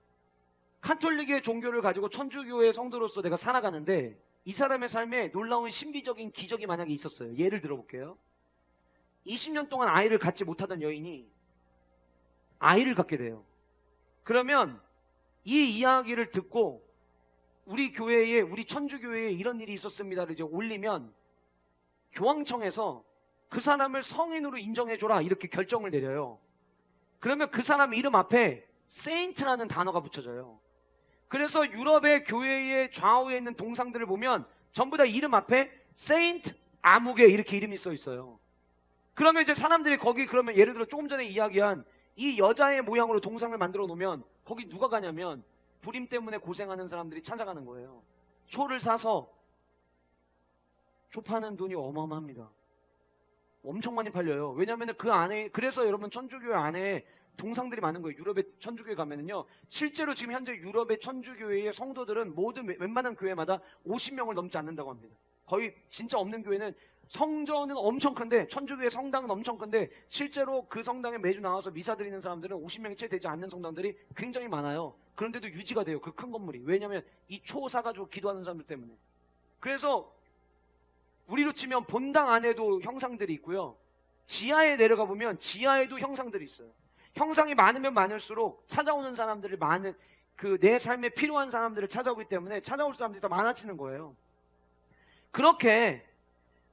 카톨릭의 종교를 가지고 천주교의 성도로서 내가 살아가는데 이 사람의 삶에 놀라운 신비적인 기적이 만약에 있었어요. 예를 들어볼게요. 20년 동안 아이를 갖지 못하던 여인이 아이를 갖게 돼요. 그러면 이 이야기를 듣고 우리 교회에, 우리 천주교회에 이런 일이 있었습니다를 이제 올리면 교황청에서 그 사람을 성인으로 인정해줘라 이렇게 결정을 내려요. 그러면 그 사람 이름 앞에 세인트라는 단어가 붙여져요. 그래서 유럽의 교회의 좌우에 있는 동상들을 보면 전부 다 이름 앞에 세인트 아무개 이렇게 이름이 써 있어요. 그러면 이제 사람들이 거기, 그러면 예를 들어 조금 전에 이야기한 이 여자의 모양으로 동상을 만들어 놓으면 거기 누가 가냐면 불임 때문에 고생하는 사람들이 찾아가는 거예요. 초를 사서, 초 파는 돈이 어마어마합니다. 엄청 많이 팔려요. 왜냐하면 그 안에, 그래서 여러분 천주교회 안에 동상들이 많은 거예요. 유럽의 천주교회 가면은요, 실제로 지금 현재 유럽의 천주교회의 성도들은 모든 웬만한 교회마다 50명을 넘지 않는다고 합니다. 거의 진짜 없는 교회는, 성전은 엄청 큰데, 천주교회 성당은 엄청 큰데 실제로 그 성당에 매주 나와서 미사 드리는 사람들은 50명이 채 되지 않는 성당들이 굉장히 많아요. 그런데도 유지가 돼요, 그 큰 건물이. 왜냐하면 이 초 사가지고 기도하는 사람들 때문에. 그래서 우리로 치면 본당 안에도 형상들이 있고요, 지하에 내려가 보면 지하에도 형상들이 있어요. 형상이 많으면 많을수록 찾아오는 사람들을 내 삶에 필요한 사람들을 찾아오기 때문에 찾아올 사람들이 더 많아지는 거예요. 그렇게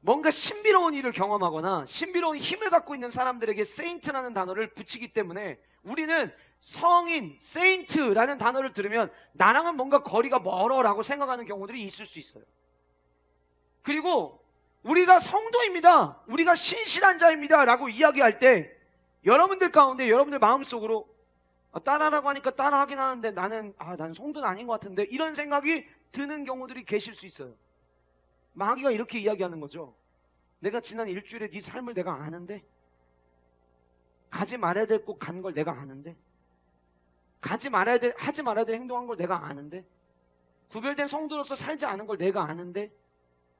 뭔가 신비로운 일을 경험하거나 신비로운 힘을 갖고 있는 사람들에게 세인트라는 단어를 붙이기 때문에 우리는 성인, 세인트라는 단어를 들으면 나랑은 뭔가 거리가 멀어라고 생각하는 경우들이 있을 수 있어요. 그리고 우리가 성도입니다, 우리가 신실한 자입니다 라고 이야기할 때 여러분들 가운데, 여러분들 마음속으로 따라라고 하니까 따라하긴 하는데 나는 성도는 아닌 것 같은데, 이런 생각이 드는 경우들이 계실 수 있어요. 마귀가 이렇게 이야기하는 거죠. 내가 지난 일주일에 네 삶을 내가 아는데, 가지 말아야 될 곳 간 걸 내가 아는데, 하지 말아야 될 행동한 걸 내가 아는데, 구별된 성도로서 살지 않은 걸 내가 아는데,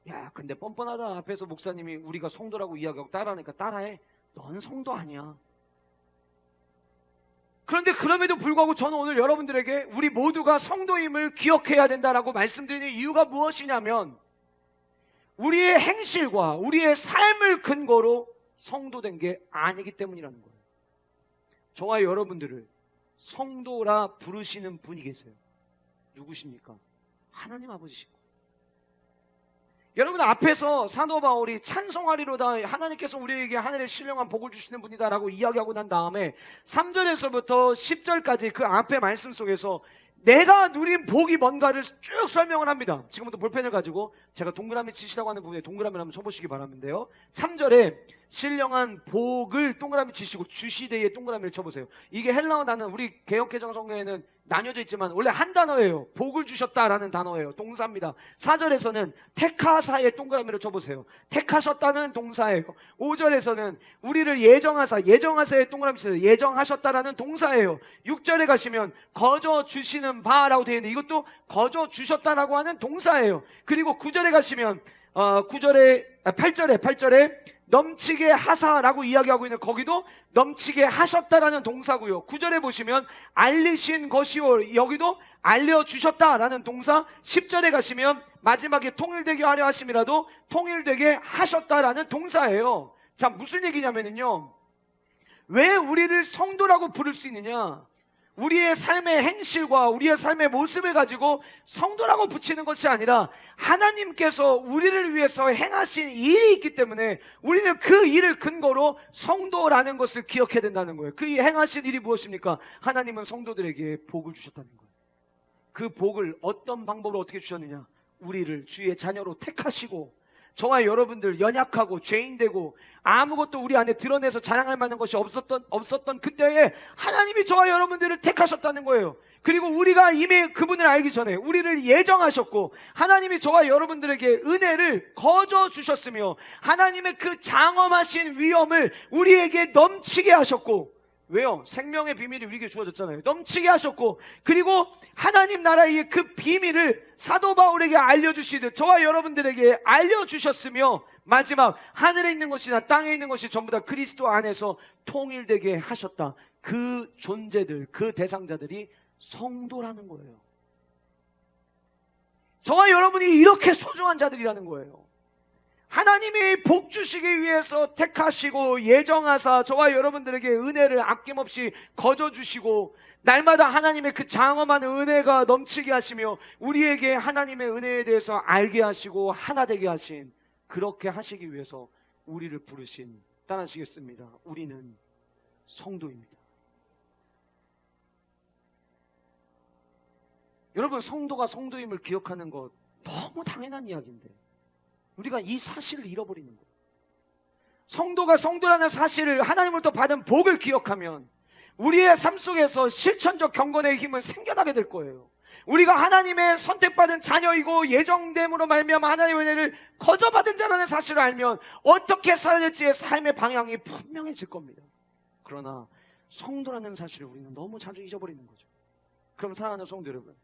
야 근데 뻔뻔하다, 앞에서 목사님이 우리가 성도라고 이야기하고 따라하니까 따라해. 넌 성도 아니야. 그런데 그럼에도 불구하고 저는 오늘 여러분들에게 우리 모두가 성도임을 기억해야 된다라고 말씀드리는 이유가 무엇이냐면, 우리의 행실과 우리의 삶을 근거로 성도된 게 아니기 때문이라는 거예요. 저와 여러분들을 성도라 부르시는 분이 계세요. 누구십니까? 하나님 아버지시고. 여러분 앞에서 사도 바울이 찬송하리로다, 하나님께서 우리에게 하늘의 신령한 복을 주시는 분이다라고 이야기하고 난 다음에 3절에서부터 10절까지 그 앞에 말씀 속에서 내가 누린 복이 뭔가를 쭉 설명을 합니다. 지금부터 볼펜을 가지고 제가 동그라미 치시라고 하는 부분에 동그라미를 한번 쳐보시기 바라는데요, 3절에 신령한 복을 동그라미 치시고 주시되에 동그라미를 쳐보세요. 이게 헬라어 단어, 우리 개역개정 성경에는 나뉘어져 있지만 원래 한 단어예요. 복을 주셨다라는 단어예요. 동사입니다. 4절에서는 택하사에 동그라미를 쳐보세요. 택하셨다는 동사예요. 5절에서는 우리를 예정하사에 동그라미 치세요. 예정하셨다라는 동사예요. 6절에 가시면 거저 주시는 바라고 되어 있는데 이것도 거저 주셨다라고 하는 동사예요. 그리고 9절에 가시면 8절에 넘치게 하사라고 이야기하고 있는, 거기도 넘치게 하셨다라는 동사고요. 9절에 보시면 알리신 것이요, 여기도 알려주셨다라는 동사. 10절에 가시면 마지막에 통일되게 하려 하심이라도 통일되게 하셨다라는 동사예요. 자, 무슨 얘기냐면요, 왜 우리를 성도라고 부를 수 있느냐? 우리의 삶의 행실과 우리의 삶의 모습을 가지고 성도라고 붙이는 것이 아니라 하나님께서 우리를 위해서 행하신 일이 있기 때문에 우리는 그 일을 근거로 성도라는 것을 기억해야 된다는 거예요. 그 행하신 일이 무엇입니까? 하나님은 성도들에게 복을 주셨다는 거예요. 그 복을 어떤 방법으로 어떻게 주셨느냐? 우리를 주의 자녀로 택하시고, 저와 여러분들 연약하고 죄인되고 아무것도 우리 안에 드러내서 자랑할 만한 것이 없었던 그때에 하나님이 저와 여러분들을 택하셨다는 거예요. 그리고 우리가 이미 그분을 알기 전에 우리를 예정하셨고, 하나님이 저와 여러분들에게 은혜를 거저 주셨으며, 하나님의 그 장엄하신 위엄을 우리에게 넘치게 하셨고, 왜요? 생명의 비밀이 우리에게 주어졌잖아요. 넘치게 하셨고, 그리고 하나님 나라의 그 비밀을 사도 바울에게 알려주시듯 저와 여러분들에게 알려주셨으며, 마지막 하늘에 있는 것이나 땅에 있는 것이 전부 다 그리스도 안에서 통일되게 하셨다. 그 존재들, 그 대상자들이 성도라는 거예요. 저와 여러분이 이렇게 소중한 자들이라는 거예요. 하나님이 복 주시기 위해서 택하시고 예정하사 저와 여러분들에게 은혜를 아낌없이 거저 주시고, 날마다 하나님의 그 장엄한 은혜가 넘치게 하시며 우리에게 하나님의 은혜에 대해서 알게 하시고 하나 되게 하신, 그렇게 하시기 위해서 우리를 부르신, 따라하시겠습니다. 우리는 성도입니다. 여러분, 성도가 성도임을 기억하는 것 너무 당연한 이야기인데 우리가 이 사실을 잃어버리는 거예요. 성도가 성도라는 사실을, 하나님으로부터 받은 복을 기억하면 우리의 삶 속에서 실천적 경건의 힘은 생겨나게 될 거예요. 우리가 하나님의 선택받은 자녀이고 예정됨으로 말미암아 하나님의 은혜를 거저받은 자라는 사실을 알면 어떻게 살아야 될지의 삶의 방향이 분명해질 겁니다. 그러나 성도라는 사실을 우리는 너무 자주 잊어버리는 거죠. 그럼 사랑하는 성도 여러분,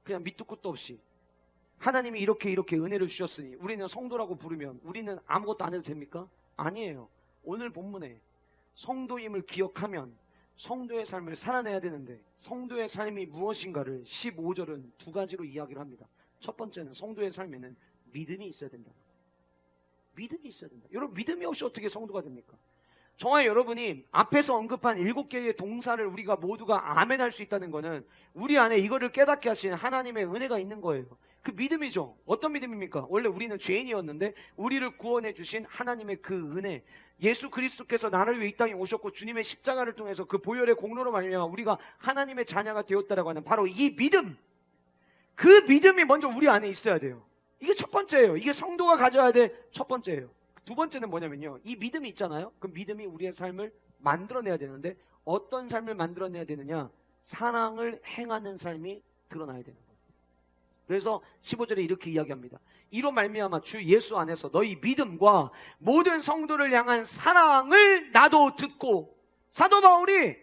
그냥 밑도 끝도 없이 하나님이 이렇게 은혜를 주셨으니 우리는 성도라고 부르면 우리는 아무것도 안 해도 됩니까? 아니에요. 오늘 본문에 성도임을 기억하면 성도의 삶을 살아내야 되는데, 성도의 삶이 무엇인가를 15절은 두 가지로 이야기를 합니다. 첫 번째는 성도의 삶에는 믿음이 있어야 된다. 믿음이 있어야 된다. 여러분, 믿음이 없이 어떻게 성도가 됩니까? 저와 여러분이 앞에서 언급한 7개의 동사를 우리가 모두가 아멘 할 수 있다는 것은 우리 안에 이거를 깨닫게 하시는 하나님의 은혜가 있는 거예요. 그 믿음이죠. 어떤 믿음입니까? 원래 우리는 죄인이었는데 우리를 구원해 주신 하나님의 그 은혜, 예수 그리스도께서 나를 위해 이 땅에 오셨고 주님의 십자가를 통해서 그 보혈의 공로로 말미암아 우리가 하나님의 자녀가 되었다라고 하는 바로 이 믿음, 그 믿음이 먼저 우리 안에 있어야 돼요. 이게 첫 번째예요. 이게 성도가 가져야 될 첫 번째예요. 두 번째는 뭐냐면요, 이 믿음이 있잖아요. 그 믿음이 우리의 삶을 만들어내야 되는데, 어떤 삶을 만들어내야 되느냐? 사랑을 행하는 삶이 드러나야 되는 거예요. 그래서 15절에 이렇게 이야기합니다. 이로 말미암아 주 예수 안에서 너희 믿음과 모든 성도를 향한 사랑을 나도 듣고, 사도 바울이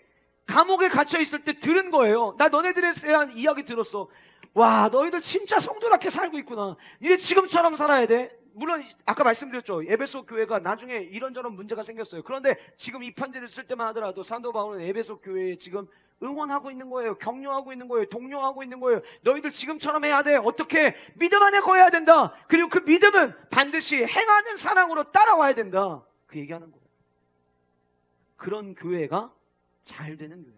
감옥에 갇혀 있을 때 들은 거예요. 나 너네들에 대한 이야기 들었어. 와, 너희들 진짜 성도답게 살고 있구나. 니네 지금처럼 살아야 돼. 물론 아까 말씀드렸죠. 에베소 교회가 나중에 이런저런 문제가 생겼어요. 그런데 지금 이 편지를 쓸 때만 하더라도 사도 바울은 에베소 교회에 지금 응원하고 있는 거예요. 격려하고 있는 거예요. 독려하고 있는 거예요. 너희들 지금처럼 해야 돼. 어떻게? 믿음 안에 거해야 된다. 그리고 그 믿음은 반드시 행하는 사랑으로 따라와야 된다. 그 얘기하는 거예요. 그런 교회가 잘 되는 교회.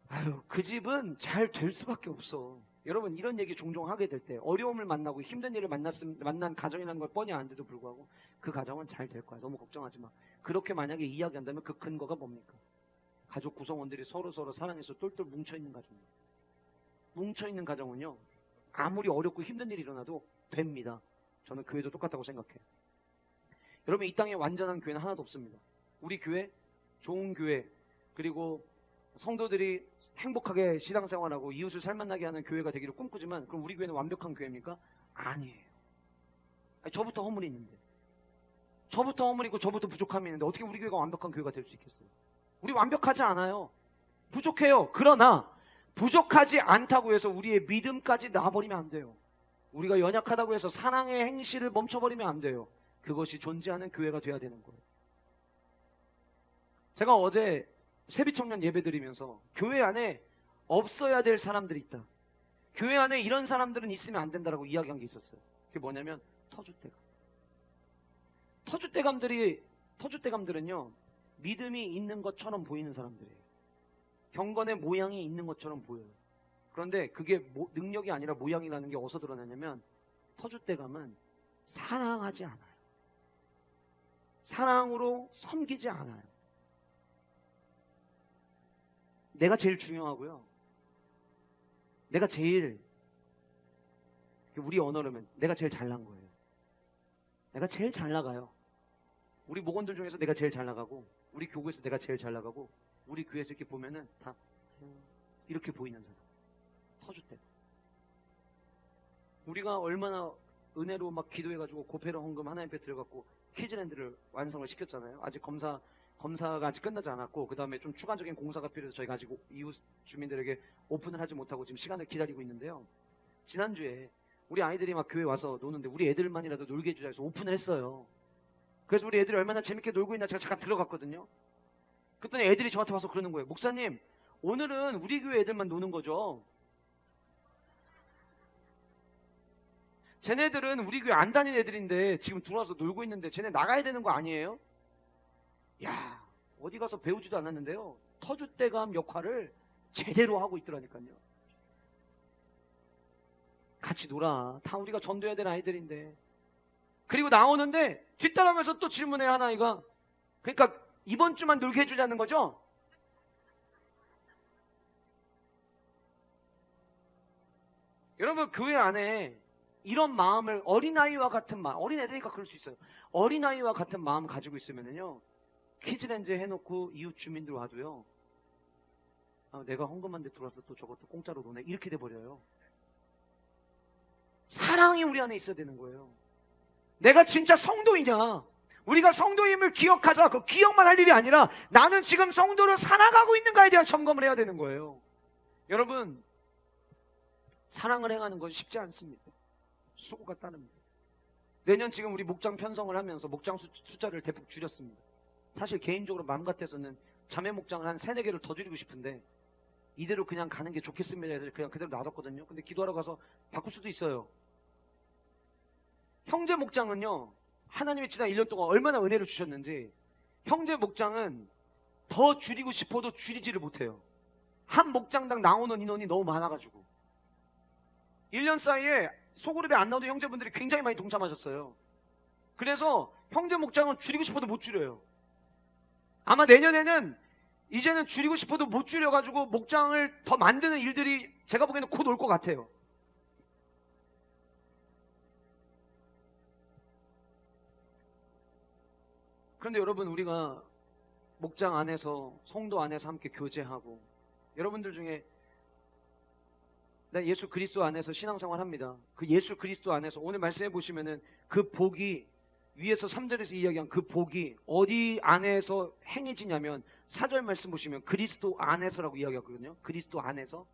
아유, 그 집은 잘 될 수밖에 없어. 여러분, 이런 얘기 종종 하게 될 때, 어려움을 만나고 힘든 일을 만난 가정이라는 걸 뻔히 아는데도 불구하고 그 가정은 잘 될 거야. 너무 걱정하지 마. 그렇게 만약에 이야기한다면 그 근거가 뭡니까? 가족 구성원들이 서로 사랑해서 똘똘 뭉쳐있는 가정이에요. 뭉쳐있는 가정은요, 아무리 어렵고 힘든 일이 일어나도 됩니다. 저는 교회도 똑같다고 생각해요. 여러분, 이 땅에 완전한 교회는 하나도 없습니다. 우리 교회, 좋은 교회, 그리고 성도들이 행복하게 신앙생활하고 이웃을 살만나게 하는 교회가 되기를 꿈꾸지만, 그럼 우리 교회는 완벽한 교회입니까? 아니에요. 아니, 저부터 허물이 있는데, 저부터 허물이 있고 저부터 부족함이 있는데 어떻게 우리 교회가 완벽한 교회가 될 수 있겠어요? 우리 완벽하지 않아요. 부족해요. 그러나 부족하지 않다고 해서 우리의 믿음까지 놔버리면 안 돼요. 우리가 연약하다고 해서 사랑의 행실을 멈춰버리면 안 돼요. 그것이 존재하는 교회가 돼야 되는 거예요. 제가 어제 세비청년 예배드리면서 교회 안에 없어야 될 사람들이 있다, 교회 안에 이런 사람들은 있으면 안 된다라고 이야기한 게 있었어요. 그게 뭐냐면 터줏대감. 터줏대감들은요, 믿음이 있는 것처럼 보이는 사람들이에요. 경건의 모양이 있는 것처럼 보여요. 그런데 그게 능력이 아니라 모양이라는 게 어디서 드러나냐면, 터줏대감은 사랑하지 않아요. 사랑으로 섬기지 않아요. 내가 제일 중요하고요. 내가 제일, 우리 언어로면 내가 제일 잘난 거예요. 내가 제일 잘 나가요. 우리 목원들 중에서 내가 제일 잘 나가고, 우리 교구에서 내가 제일 잘 나가고, 우리 교회에서 이렇게 보면은 다 이렇게 보이는 사람. 터줏대. 우리가 얼마나 은혜로 막 기도해가지고 고페라 헌금 하나님 앞에 들어갔고 키즈랜드를 완성을 시켰잖아요. 아직 검사가 아직 끝나지 않았고, 그 다음에 좀 추가적인 공사가 필요해서 저희가 아직 이웃 주민들에게 오픈을 하지 못하고 지금 시간을 기다리고 있는데요. 지난주에 우리 아이들이 막 교회 와서 노는데 우리 애들만이라도 놀게 해주자 해서 오픈을 했어요. 그래서 우리 애들이 얼마나 재밌게 놀고 있나 제가 잠깐 들어갔거든요. 그랬더니 애들이 저한테 와서 그러는 거예요. 목사님, 오늘은 우리 교회 애들만 노는 거죠? 쟤네들은 우리 교회 안 다니는 애들인데 지금 들어와서 놀고 있는데 쟤네 나가야 되는 거 아니에요? 야, 어디 가서 배우지도 않았는데요, 터줏대감 역할을 제대로 하고 있더라니까요. 같이 놀아. 다 우리가 전도해야 될 아이들인데. 그리고 나오는데 뒤따라오면서 또 질문해, 한 아이가. 그러니까 이번 주만 놀게 해주자는 거죠? 여러분, 교회 안에 이런 마음을, 어린아이와 같은 마음, 어린애들이니까 그럴 수 있어요. 어린아이와 같은 마음 가지고 있으면요, 키즈랜드 해놓고 이웃 주민들 와도요, 내가 헌금한 데 들어와서 또 저것도 공짜로 노네, 이렇게 돼버려요. 사랑이 우리 안에 있어야 되는 거예요. 내가 진짜 성도이냐, 우리가 성도임을 기억하자. 그 기억만 할 일이 아니라 나는 지금 성도로 살아가고 있는가에 대한 점검을 해야 되는 거예요. 여러분, 사랑을 행하는 것이 쉽지 않습니다. 수고가 따릅니다. 내년 지금 우리 목장 편성을 하면서 목장 숫자를 대폭 줄였습니다. 사실 개인적으로 마음 같아서는 자매 목장을 한 3, 4개를 더 줄이고 싶은데 이대로 그냥 가는 게 좋겠습니다 해서 그냥 그대로 놔뒀거든요. 근데 기도하러 가서 바꿀 수도 있어요. 형제 목장은요, 하나님이 지난 1년 동안 얼마나 은혜를 주셨는지 형제 목장은 더 줄이고 싶어도 줄이지를 못해요. 한 목장당 나오는 인원이 너무 많아가지고 1년 사이에 소그룹에 안 나오는 형제분들이 굉장히 많이 동참하셨어요. 그래서 형제 목장은 줄이고 싶어도 못 줄여요. 아마 내년에는 이제는 줄이고 싶어도 못 줄여가지고 목장을 더 만드는 일들이 제가 보기에는 곧 올 것 같아요. 그런데 여러분, 우리가 목장 안에서, 성도 안에서 함께 교제하고, 여러분들 중에 난 예수 그리스도 안에서 신앙생활 합니다. 그 예수 그리스도 안에서 오늘 말씀해 보시면은 그 복이, 위에서 3절에서 이야기한 그 복이 어디 안에서 행해지냐면 4절 말씀 보시면 그리스도 안에서라고 이야기하거든요. 그리스도 안에서.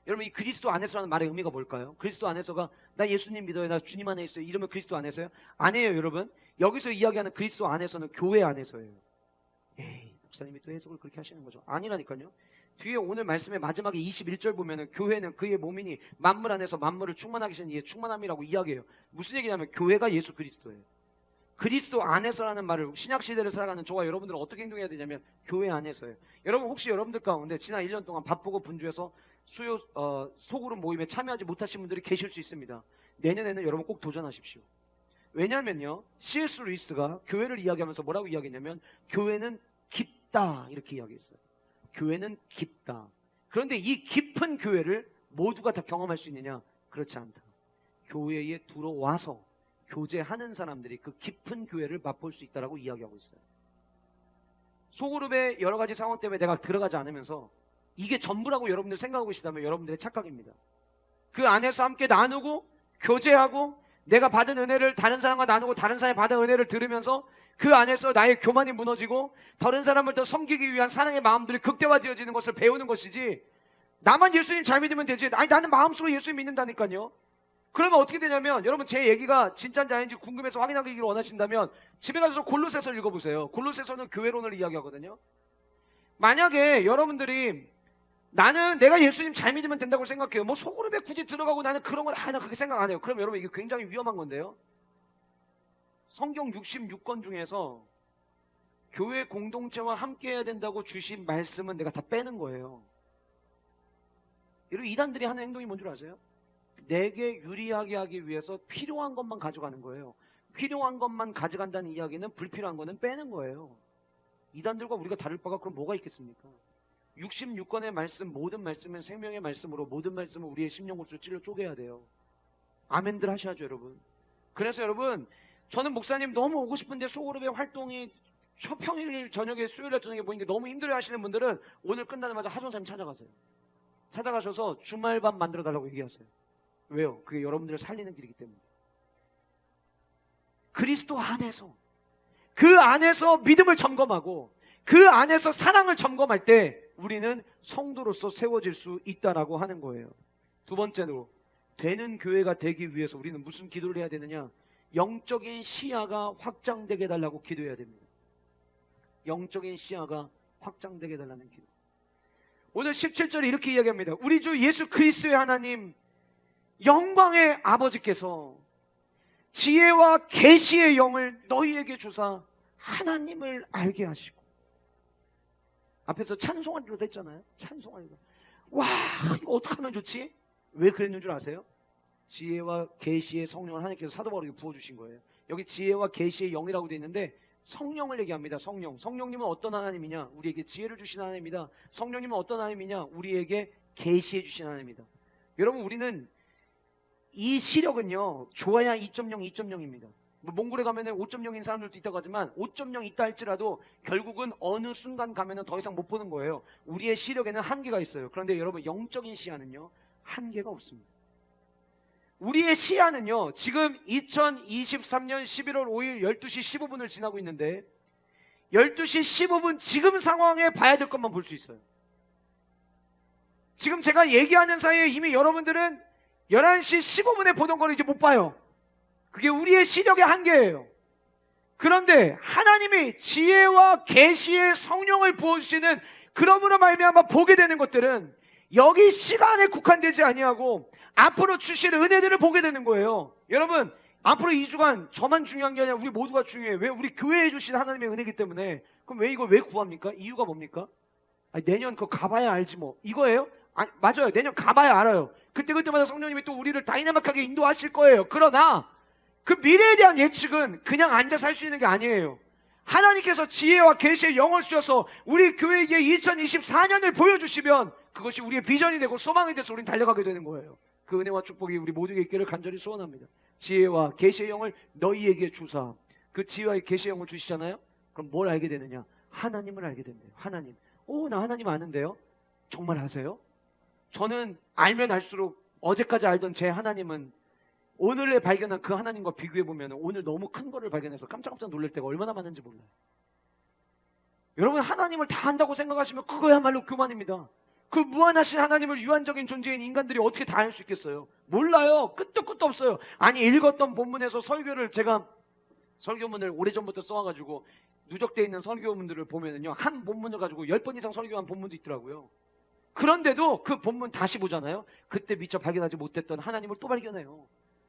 여러분, 이 그리스도 안에서라는 말의 의미가 뭘까요? 그리스도 안에서가 나 예수님 믿어요, 나 주님 안에 있어요, 이러면 그리스도 안에서요? 아니에요. 여러분, 여기서 이야기하는 그리스도 안에서는 교회 안에서예요. 에이, 목사님이 또 해석을 그렇게 하시는 거죠. 아니라니까요. 뒤에 오늘 말씀의 마지막에 21절 보면은 교회는 그의 몸이니 만물 안에서 만물을 충만하게 하시는 이의 충만함이라고 이야기해요. 무슨 얘기냐면 교회가 예수 그리스도예요. 그리스도 안에서라는 말을, 신약시대를 살아가는 저와 여러분들은 어떻게 행동해야 되냐면 교회 안에서예요. 여러분, 혹시 여러분들 가운데 지난 1년 동안 바쁘고 분주해서 소그룹 모임에 참여하지 못하신 분들이 계실 수 있습니다. 내년에는 여러분 꼭 도전하십시오. 왜냐면요, C.S. 루이스가 교회를 이야기하면서 뭐라고 이야기했냐면 교회는 깊다, 이렇게 이야기했어요. 교회는 깊다. 그런데 이 깊은 교회를 모두가 다 경험할 수 있느냐? 그렇지 않다. 교회에 들어와서 교제하는 사람들이 그 깊은 교회를 맛볼 수 있다라고 이야기하고 있어요. 소그룹의 여러 가지 상황 때문에 내가 들어가지 않으면서 이게 전부라고 여러분들 생각하고 계시다면 여러분들의 착각입니다. 그 안에서 함께 나누고 교제하고 내가 받은 은혜를 다른 사람과 나누고 다른 사람이 받은 은혜를 들으면서 그 안에서 나의 교만이 무너지고 다른 사람을 더 섬기기 위한 사랑의 마음들이 극대화되어지는 것을 배우는 것이지, 나만 예수님 잘 믿으면 되지, 아니 나는 마음속으로 예수님 믿는다니까요. 그러면 어떻게 되냐면, 여러분 제 얘기가 진짜인지 아닌지 궁금해서 확인하기를 원하신다면 집에 가서 골로새서를 읽어보세요. 골로새서는 교회론을 이야기하거든요. 만약에 여러분들이 나는 내가 예수님 잘 믿으면 된다고 생각해요. 뭐 소그룹에 굳이 들어가고 나는 그런 건 나 그렇게 생각 안 해요. 그럼 여러분, 이게 굉장히 위험한 건데요. 성경 66권 중에서 교회 공동체와 함께 해야 된다고 주신 말씀은 내가 다 빼는 거예요. 여러분, 이단들이 하는 행동이 뭔 줄 아세요? 내게 유리하게 하기 위해서 필요한 것만 가져가는 거예요. 필요한 것만 가져간다는 이야기는 불필요한 거는 빼는 거예요. 이단들과 우리가 다를 바가 그럼 뭐가 있겠습니까? 66권의 말씀, 모든 말씀은 생명의 말씀으로 모든 말씀은 우리의 심령곳으로 찔러 쪼개야 돼요. 아멘들 하셔야죠, 여러분. 그래서 여러분, 저는 목사님 너무 오고 싶은데 소그룹의 활동이 평일 저녁에, 수요일 저녁에 보이는 게 너무 힘들어 하시는 분들은 오늘 끝나자마자 하전사님 찾아가세요. 찾아가셔서 주말밤 만들어 달라고 얘기하세요. 왜요? 그게 여러분들을 살리는 길이기 때문에. 그리스도 안에서, 그 안에서 믿음을 점검하고 그 안에서 사랑을 점검할 때 우리는 성도로서 세워질 수 있다라고 하는 거예요. 두 번째로, 되는 교회가 되기 위해서 우리는 무슨 기도를 해야 되느냐? 영적인 시야가 확장되게 해달라고 기도해야 됩니다. 영적인 시야가 확장되게 해달라는 기도. 오늘 17절에 이렇게 이야기합니다. 우리 주 예수 그리스도의 하나님, 영광의 아버지께서 지혜와 계시의 영을 너희에게 주사 하나님을 알게 하시고. 앞에서 찬송하리로 됐잖아요. 찬송하리로. 와, 이거 어떻게 하면 좋지? 왜 그랬는 줄 아세요? 지혜와 계시의 성령을 하나님께서 사도 바울에게 부어주신 거예요. 여기 지혜와 계시의 영이라고 되어 있는데 성령을 얘기합니다. 성령. 성령님은 어떤 하나님이냐? 우리에게 지혜를 주신 하나님입니다. 성령님은 어떤 하나님이냐? 우리에게 계시해 주신 하나님입니다. 여러분, 우리는 이 시력은요, 좋아야 2.0, 2.0입니다. 몽골에 가면은 5.0인 사람들도 있다고 하지만 5.0 있다 할지라도 결국은 어느 순간 가면은 더 이상 못 보는 거예요. 우리의 시력에는 한계가 있어요. 그런데 여러분, 영적인 시야는요, 한계가 없습니다. 우리의 시야는요, 지금 2023년 11월 5일 12시 15분을 지나고 있는데 12시 15분 지금 상황에 봐야 될 것만 볼 수 있어요. 지금 제가 얘기하는 사이에 이미 여러분들은 11시 15분에 보던 걸 이제 못 봐요. 그게 우리의 시력의 한계예요. 그런데 하나님이 지혜와 계시의 성령을 부어주시는, 그러므로 말미암아 보게 되는 것들은 여기 시간에 국한되지 아니하고 앞으로 주실 은혜들을 보게 되는 거예요. 여러분, 앞으로 2주간 저만 중요한 게 아니라 우리 모두가 중요해요. 왜? 우리 교회에 주신 하나님의 은혜이기 때문에. 그럼 왜 이걸 왜 구합니까? 이유가 뭡니까? 아니, 내년 그거 가봐야 알지 뭐, 이거예요? 아니, 맞아요. 내년 가봐야 알아요. 그때마다 성령님이 또 우리를 다이나믹하게 인도하실 거예요. 그러나 그 미래에 대한 예측은 그냥 앉아서 할 수 있는 게 아니에요. 하나님께서 지혜와 계시의 영을 주셔서 우리 교회에게 2024년을 보여주시면 그것이 우리의 비전이 되고 소망이 돼서 우리는 달려가게 되는 거예요. 그 은혜와 축복이 우리 모두에게 있기를 간절히 소원합니다. 지혜와 계시의 영을 너희에게 주사. 그 지혜와 계시의 영을 주시잖아요. 그럼 뭘 알게 되느냐? 하나님을 알게 된대요. 하나님. 나 하나님 아는데요? 정말 아세요? 저는 알면 알수록 어제까지 알던 제 하나님은 오늘에 발견한 그 하나님과 비교해보면 오늘 너무 큰 거를 발견해서 깜짝깜짝 놀랄 때가 얼마나 많은지 몰라요. 여러분, 하나님을 다 안다고 생각하시면 그거야말로 교만입니다. 그 무한하신 하나님을 유한적인 존재인 인간들이 어떻게 다 알 수 있겠어요? 몰라요. 끝도 없어요. 아니, 읽었던 본문에서 설교를, 제가 설교문을 오래전부터 써와가지고 누적되어 있는 설교문들을 보면은요, 한 본문을 가지고 10번 이상 설교한 본문도 있더라고요. 그런데도 그 본문 다시 보잖아요. 그때 미처 발견하지 못했던 하나님을 또 발견해요.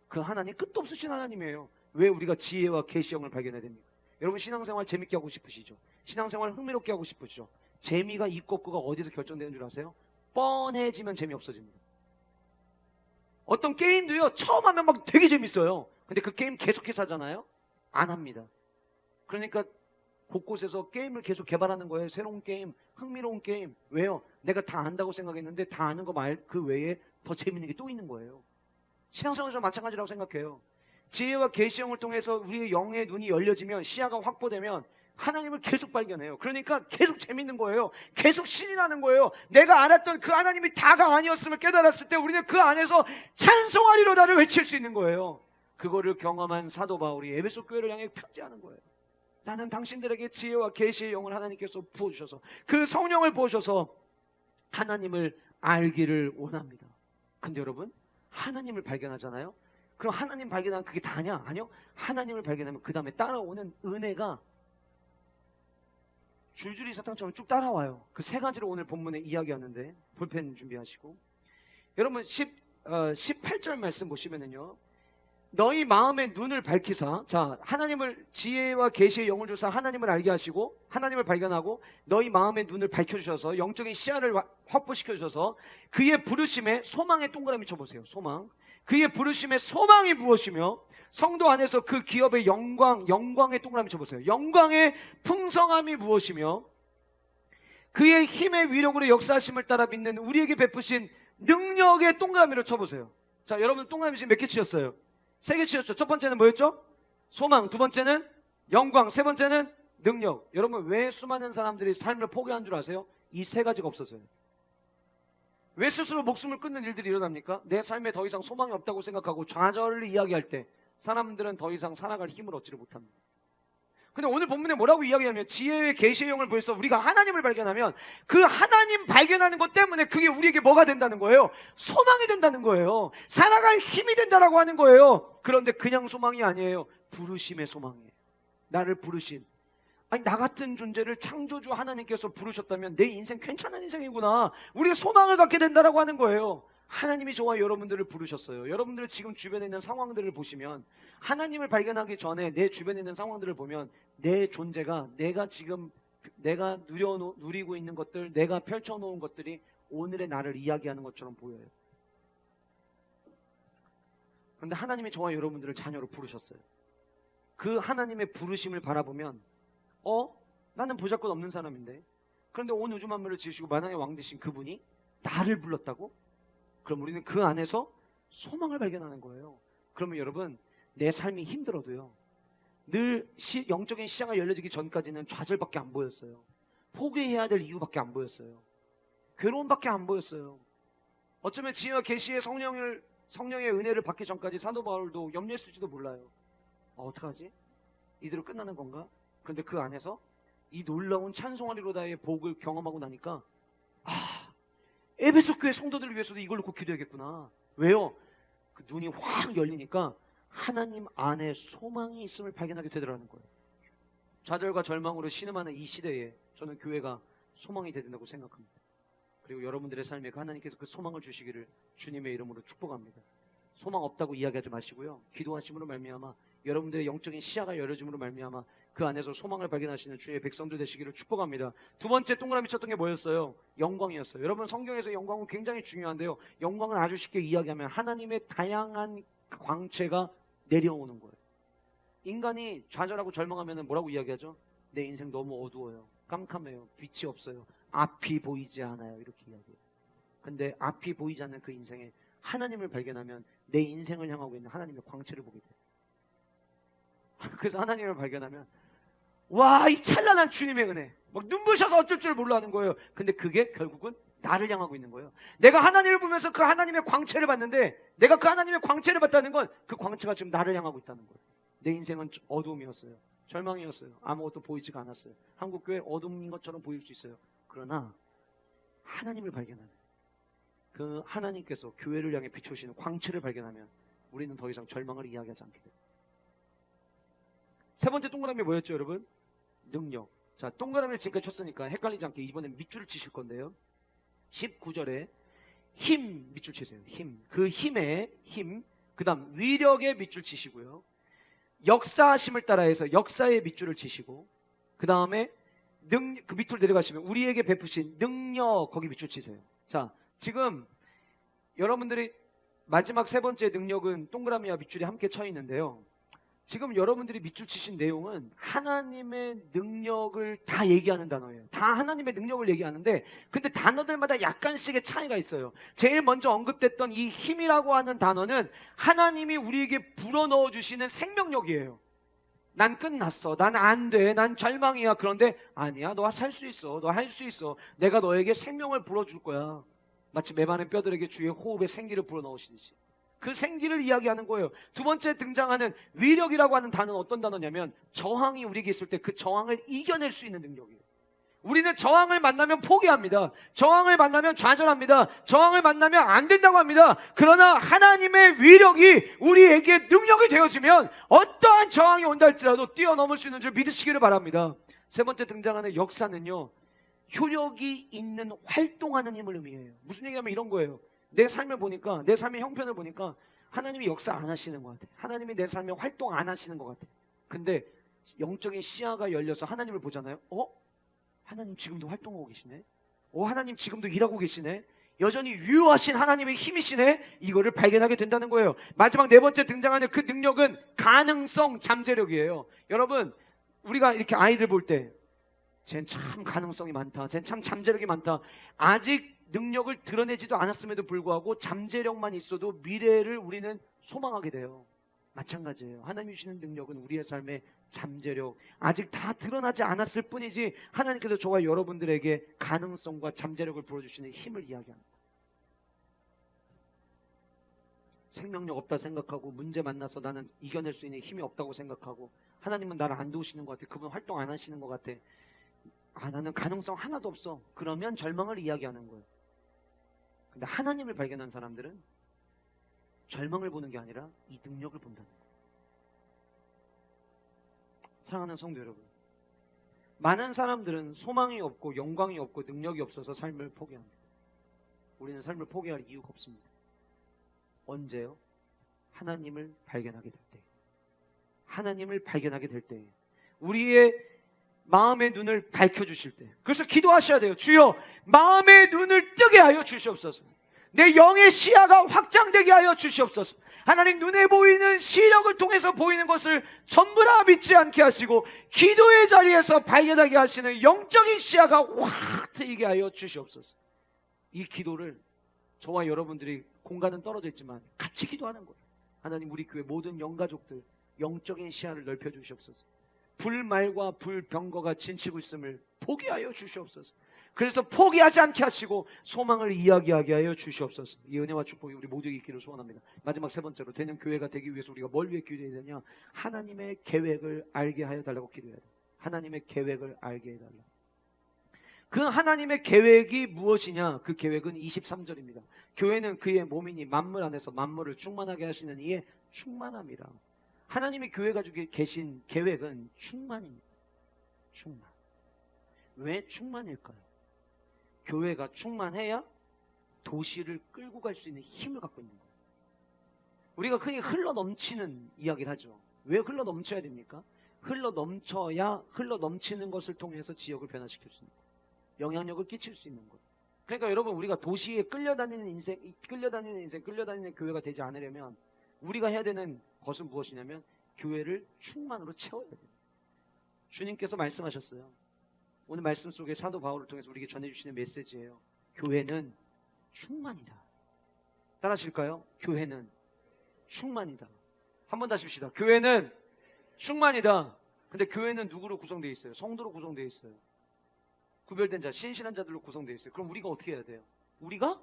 그 하나님 끝도 없으신 하나님이에요. 왜 우리가 지혜와 계시형을 발견해야 됩니까? 여러분, 신앙생활 재밌게 하고 싶으시죠? 신앙생활 흥미롭게 하고 싶으시죠? 재미가 있고 없고가 어디서 결정되는 줄 아세요? 뻔해지면 재미없어집니다. 어떤 게임도요, 처음 하면 막 되게 재밌어요. 근데 그 게임 계속해서 하잖아요? 안 합니다. 그러니까 곳곳에서 게임을 계속 개발하는 거예요. 새로운 게임, 흥미로운 게임. 왜요? 내가 다 안다고 생각했는데 다 아는 거 말 그 외에 더 재밌는 게 또 있는 거예요. 신앙생활에서 마찬가지라고 생각해요. 지혜와 계시형을 통해서 우리의 영의 눈이 열려지면, 시야가 확보되면 하나님을 계속 발견해요. 그러니까 계속 재밌는 거예요. 계속 신이 나는 거예요. 내가 알았던 그 하나님이 다가 아니었음을 깨달았을 때 우리는 그 안에서 찬송하리로다를 외칠 수 있는 거예요. 그거를 경험한 사도 바울이 에베소 교회를 향해 편지하는 거예요. 나는 당신들에게 지혜와 계시의 영을 하나님께서 부어주셔서, 그 성령을 부어주셔서 하나님을 알기를 원합니다. 근데 여러분, 하나님을 발견하잖아요. 그럼 하나님 발견하면 그게 다냐? 아니요. 하나님을 발견하면 그 다음에 따라오는 은혜가 줄줄이 사탕처럼 쭉 따라와요. 그 세 가지를 오늘 본문에 이야기하는데 볼펜 준비하시고, 여러분 18절 말씀 보시면은요, 너희 마음의 눈을 밝히사. 자, 하나님을, 지혜와 계시의 영을 주사 하나님을 알게 하시고 하나님을 발견하고 너희 마음의 눈을 밝혀주셔서 영적인 시야를 확보시켜주셔서 그의 부르심에, 소망의 동그라미 쳐보세요. 소망. 그의 부르심에 소망이 무엇이며 성도 안에서 그 기업의 영광의 동그라미 쳐보세요. 영광의 풍성함이 무엇이며 그의 힘의 위력으로 역사하심을 따라 믿는 우리에게 베푸신 능력의 동그라미로 쳐보세요. 자, 여러분 동그라미 지금 몇 개 치셨어요? 3개 치셨죠? 첫 번째는 뭐였죠? 소망. 두 번째는 영광. 세 번째는 능력. 여러분 왜 수많은 사람들이 삶을 포기한 줄 아세요? 이 3가지가 없어서요. 왜 스스로 목숨을 끊는 일들이 일어납니까? 내 삶에 더 이상 소망이 없다고 생각하고 좌절을 이야기할 때 사람들은 더 이상 살아갈 힘을 얻지를 못합니다. 근데 오늘 본문에 뭐라고 이야기하면 지혜의 계시의 영을 보여서 우리가 하나님을 발견하면 그 하나님 발견하는 것 때문에 그게 우리에게 뭐가 된다는 거예요? 소망이 된다는 거예요. 살아갈 힘이 된다라고 하는 거예요. 그런데 그냥 소망이 아니에요. 부르심의 소망이에요. 나를 부르신, 아니 나 같은 존재를 창조주 하나님께서 부르셨다면 내 인생 괜찮은 인생이구나, 우리가 소망을 갖게 된다라고 하는 거예요. 하나님이 저와 여러분들을 부르셨어요. 여러분들 지금 주변에 있는 상황들을 보시면, 하나님을 발견하기 전에 내 주변에 있는 상황들을 보면 내 존재가, 내가 지금 내가 누리고 있는 것들, 내가 펼쳐놓은 것들이 오늘의 나를 이야기하는 것처럼 보여요. 그런데 하나님이 저와 여러분들을 자녀로 부르셨어요. 그 하나님의 부르심을 바라보면 나는 보잘것 없는 사람인데, 그런데 온 우주 만물을 지으시고 만왕의 왕 되신 그분이 나를 불렀다고? 그럼 우리는 그 안에서 소망을 발견하는 거예요. 그러면 여러분, 내 삶이 힘들어도요, 늘 영적인 시야가 열려지기 전까지는 좌절밖에 안 보였어요. 포기해야 될 이유밖에 안 보였어요. 괴로움밖에 안 보였어요. 어쩌면 지혜와 계시의 성령의 은혜를 받기 전까지 사도 바울도 염려했을지도 몰라요. 어떡하지? 이대로 끝나는 건가? 그런데 그 안에서 이 놀라운 찬송하리로다의 복을 경험하고 나니까, 에베소 교회 성도들을 위해서도 이걸 놓고 기도해야겠구나. 왜요? 그 눈이 확 열리니까 하나님 안에 소망이 있음을 발견하게 되더라는 거예요. 좌절과 절망으로 신음하는 이 시대에 저는 교회가 소망이 되야 된다고 생각합니다. 그리고 여러분들의 삶에 하나님께서 그 소망을 주시기를 주님의 이름으로 축복합니다. 소망 없다고 이야기하지 마시고요, 기도하심으로 말미암아 여러분들의 영적인 시야가 열어짐으로 말미암아 그 안에서 소망을 발견하시는 주의 백성들 되시기를 축복합니다. 두 번째 동그라미 쳤던 게 뭐였어요? 영광이었어요. 여러분, 성경에서 영광은 굉장히 중요한데요, 영광을 아주 쉽게 이야기하면 하나님의 다양한 광채가 내려오는 거예요. 인간이 좌절하고 절망하면 뭐라고 이야기하죠? 내 인생 너무 어두워요, 깜깜해요, 빛이 없어요, 앞이 보이지 않아요, 이렇게 이야기해요. 근데 앞이 보이지 않는 그 인생에 하나님을 발견하면 내 인생을 향하고 있는 하나님의 광채를 보게 돼요. 그래서 하나님을 발견하면 와, 이 찬란한 주님의 은혜, 막 눈부셔서 어쩔 줄 몰라 하는 거예요. 근데 그게 결국은 나를 향하고 있는 거예요. 내가 하나님을 보면서 그 하나님의 광채를 봤는데, 내가 그 하나님의 광채를 봤다는 건 그 광채가 지금 나를 향하고 있다는 거예요. 내 인생은 어두움이었어요. 절망이었어요. 아무것도 보이지가 않았어요. 한국교회 어둠인 것처럼 보일 수 있어요. 그러나 하나님을 발견하면, 그 하나님께서 교회를 향해 비추시는 광채를 발견하면 우리는 더 이상 절망을 이야기하지 않게 돼요. 세 번째 동그라미 뭐였죠, 여러분? 능력. 자, 동그라미를 지금까지 쳤으니까 헷갈리지 않게 이번엔 밑줄을 치실 건데요, 19절에 힘 밑줄 치세요. 힘. 그 힘의 힘, 그 다음 위력의 밑줄 치시고요, 역사하심을 따라해서 역사의 밑줄을 치시고, 그 다음에 그 밑으로 내려가시면 우리에게 베푸신 능력, 거기 밑줄 치세요. 자, 지금 여러분들이 마지막 세 번째 능력은 동그라미와 밑줄이 함께 쳐 있는데요, 지금 여러분들이 밑줄 치신 내용은 하나님의 능력을 다 얘기하는 단어예요. 다 하나님의 능력을 얘기하는데, 근데 단어들마다 약간씩의 차이가 있어요. 제일 먼저 언급됐던 이 힘이라고 하는 단어는 하나님이 우리에게 불어넣어 주시는 생명력이에요. 난 끝났어, 난 안 돼, 난 절망이야. 그런데 아니야, 너 살 수 있어, 너 할 수 있어, 내가 너에게 생명을 불어줄 거야. 마치 메마른 뼈들에게 주의 호흡에 생기를 불어넣으시듯이 그 생기를 이야기하는 거예요. 두 번째 등장하는 위력이라고 하는 단어는 어떤 단어냐면, 저항이 우리에게 있을 때 그 저항을 이겨낼 수 있는 능력이에요. 우리는 저항을 만나면 포기합니다. 저항을 만나면 좌절합니다. 저항을 만나면 안 된다고 합니다. 그러나 하나님의 위력이 우리에게 능력이 되어지면 어떠한 저항이 온다 할지라도 뛰어넘을 수 있는 줄 믿으시기를 바랍니다. 세 번째 등장하는 역사는요, 효력이 있는 활동하는 힘을 의미해요. 무슨 얘기냐면 이런 거예요. 내 삶을 보니까, 내 삶의 형편을 보니까 하나님이 역사 안 하시는 것 같아. 하나님이 내 삶에 활동 안 하시는 것 같아. 근데 영적인 시야가 열려서 하나님을 보잖아요. 하나님 지금도 활동하고 계시네. 하나님 지금도 일하고 계시네. 여전히 유효하신 하나님의 힘이시네. 이거를 발견하게 된다는 거예요. 마지막 네 번째 등장하는 그 능력은 가능성 잠재력이에요. 여러분, 우리가 이렇게 아이들 볼 때 쟨 참 가능성이 많다. 쟨 참 잠재력이 많다. 아직 능력을 드러내지도 않았음에도 불구하고 잠재력만 있어도 미래를 우리는 소망하게 돼요. 마찬가지예요. 하나님이 주시는 능력은 우리의 삶의 잠재력, 아직 다 드러나지 않았을 뿐이지 하나님께서 저와 여러분들에게 가능성과 잠재력을 불어주시는 힘을 이야기합니다. 생명력 없다 생각하고 문제 만나서 나는 이겨낼 수 있는 힘이 없다고 생각하고 하나님은 나를 안 도우시는 것 같아. 그분 활동 안 하시는 것 같아. 나는 가능성 하나도 없어. 그러면 절망을 이야기하는 거예요. 근데 하나님을 발견한 사람들은 절망을 보는 게 아니라 이 능력을 본다는 거예요. 사랑하는 성도 여러분, 많은 사람들은 소망이 없고 영광이 없고 능력이 없어서 삶을 포기합니다. 우리는 삶을 포기할 이유가 없습니다. 언제요? 하나님을 발견하게 될 때. 하나님을 발견하게 될 때. 우리의 마음의 눈을 밝혀주실 때. 그래서 기도하셔야 돼요. 주여, 마음의 눈을 뜨게 하여 주시옵소서. 내 영의 시야가 확장되게 하여 주시옵소서. 하나님, 눈에 보이는 시력을 통해서 보이는 것을 전부 다 믿지 않게 하시고 기도의 자리에서 발견하게 하시는 영적인 시야가 확 트이게 하여 주시옵소서. 이 기도를 저와 여러분들이 공간은 떨어져 있지만 같이 기도하는 거예요. 하나님, 우리 교회 모든 영가족들 영적인 시야를 넓혀 주시옵소서. 불말과 불병거가 진치고 있음을 포기하여 주시옵소서. 그래서 포기하지 않게 하시고 소망을 이야기하게 하여 주시옵소서. 이 은혜와 축복이 우리 모두에게 있기를 소원합니다. 마지막 세 번째로, 되는 교회가 되기 위해서 우리가 뭘 위해 기도해야 되냐? 하나님의 계획을 알게 하여 달라고 기도해야 돼요. 하나님의 계획을 알게 해달라. 그 하나님의 계획이 무엇이냐? 그 계획은 23절입니다. 교회는 그의 몸이니 만물 안에서 만물을 충만하게 하시는 이의 충만함이라. 하나님이 교회 가지고 계신 계획은 충만입니다. 충만. 왜 충만일까요? 교회가 충만해야 도시를 끌고 갈 수 있는 힘을 갖고 있는 거예요. 우리가 흔히 흘러 넘치는 이야기를 하죠. 왜 흘러 넘쳐야 됩니까? 흘러 넘쳐야 흘러 넘치는 것을 통해서 지역을 변화시킬 수 있는 거예요. 영향력을 끼칠 수 있는 거예요. 그러니까 여러분, 우리가 도시에 끌려다니는 끌려다니는 교회가 되지 않으려면 우리가 해야 되는 것은 무엇이냐면 교회를 충만으로 채워야 돼요. 주님께서 말씀하셨어요. 오늘 말씀 속에 사도 바울을 통해서 우리에게 전해주시는 메시지예요. 교회는 충만이다. 따라하실까요? 교회는 충만이다. 한 번 다시 합시다. 교회는 충만이다. 근데 교회는 누구로 구성되어 있어요? 성도로 구성되어 있어요. 구별된 자, 신실한 자들로 구성되어 있어요. 그럼 우리가 어떻게 해야 돼요? 우리가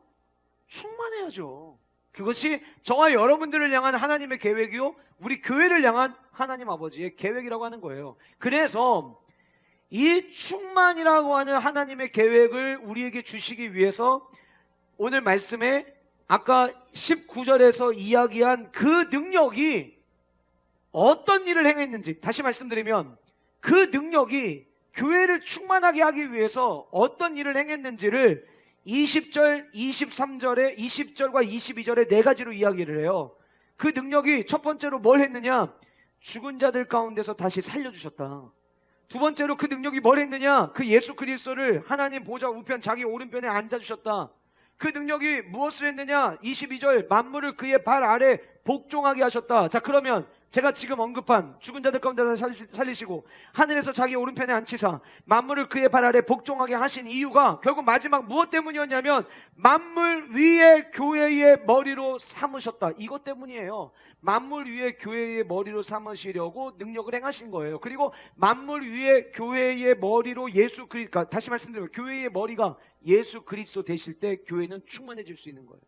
충만해야죠. 그것이 저와 여러분들을 향한 하나님의 계획이요, 우리 교회를 향한 하나님 아버지의 계획이라고 하는 거예요. 그래서 이 충만이라고 하는 하나님의 계획을 우리에게 주시기 위해서 오늘 말씀에 아까 19절에서 이야기한 그 능력이 어떤 일을 행했는지 다시 말씀드리면, 그 능력이 교회를 충만하게 하기 위해서 어떤 일을 행했는지를 20절, 23절에 20절과 22절에 네 가지로 이야기를 해요. 그 능력이 첫 번째로 뭘 했느냐? 죽은 자들 가운데서 다시 살려주셨다. 두 번째로 그 능력이 뭘 했느냐? 그 예수 그리스도를 하나님 보좌 우편 자기 오른편에 앉아주셨다. 그 능력이 무엇을 했느냐? 22절, 만물을 그의 발 아래 복종하게 하셨다. 자, 그러면 제가 지금 언급한 죽은 자들 가운데서 살리시고 하늘에서 자기 오른편에 앉히사 만물을 그의 발 아래 복종하게 하신 이유가 결국 마지막 무엇 때문이었냐면 만물 위에 교회의 머리로 삼으셨다. 이것 때문이에요. 만물 위에 교회의 머리로 삼으시려고 능력을 행하신 거예요. 그리고 만물 위에 교회의 머리로 예수 그리스도, 다시 말씀드리면 교회의 머리가 예수 그리스도 되실 때 교회는 충만해질 수 있는 거예요.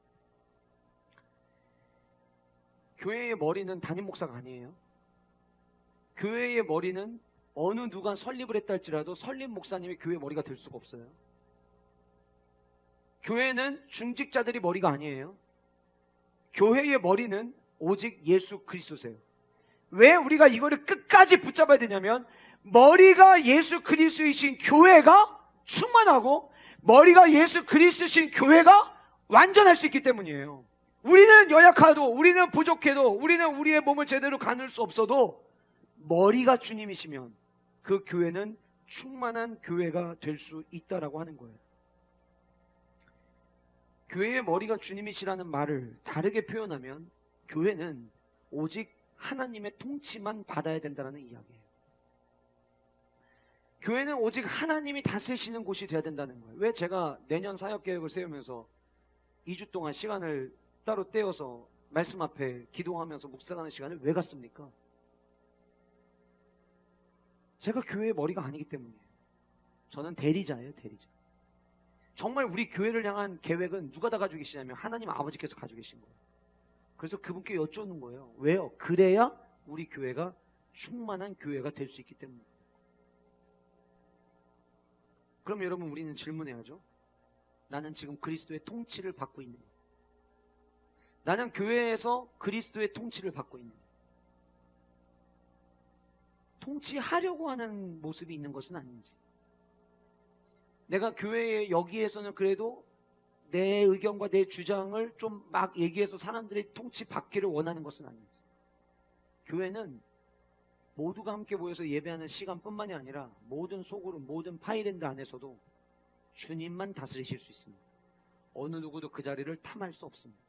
교회의 머리는 담임 목사가 아니에요. 교회의 머리는 어느 누가 설립을 했다 할지라도 설립 목사님이 교회 머리가 될 수가 없어요. 교회는 중직자들이 머리가 아니에요. 교회의 머리는 오직 예수 그리스도세요. 왜 우리가 이거를 끝까지 붙잡아야 되냐면, 머리가 예수 그리스도이신 교회가 충만하고 머리가 예수 그리스도이신 교회가 완전할 수 있기 때문이에요. 우리는 연약하도, 우리는 부족해도, 우리는 우리의 몸을 제대로 가눌 수 없어도 머리가 주님이시면 그 교회는 충만한 교회가 될 수 있다라고 하는 거예요. 교회의 머리가 주님이시라는 말을 다르게 표현하면 교회는 오직 하나님의 통치만 받아야 된다는 이야기예요. 교회는 오직 하나님이 다스리시는 곳이 되어야 된다는 거예요. 왜 제가 내년 사역계획을 세우면서 2주 동안 시간을 따로 떼어서 말씀 앞에 기도하면서 묵상하는 시간을 왜 갖습니까? 제가 교회의 머리가 아니기 때문이에요. 저는 대리자예요, 대리자. 정말 우리 교회를 향한 계획은 누가 다 가지고 계시냐면 하나님 아버지께서 가지고 계신 거예요. 그래서 그분께 여쭙는 거예요. 왜요? 그래야 우리 교회가 충만한 교회가 될 수 있기 때문에. 그럼 여러분, 우리는 질문해야죠. 나는 지금 그리스도의 통치를 받고 있는가? 나는 교회에서 그리스도의 통치를 받고 있는가? 통치하려고 하는 모습이 있는 것은 아닌지, 내가 교회에 여기에서는 그래도 내 의견과 내 주장을 좀 막 얘기해서 사람들이 통치받기를 원하는 것은 아닌지. 교회는 모두가 함께 모여서 예배하는 시간뿐만이 아니라 모든 소그룹, 모든 파일랜드 안에서도 주님만 다스리실 수 있습니다. 어느 누구도 그 자리를 탐할 수 없습니다.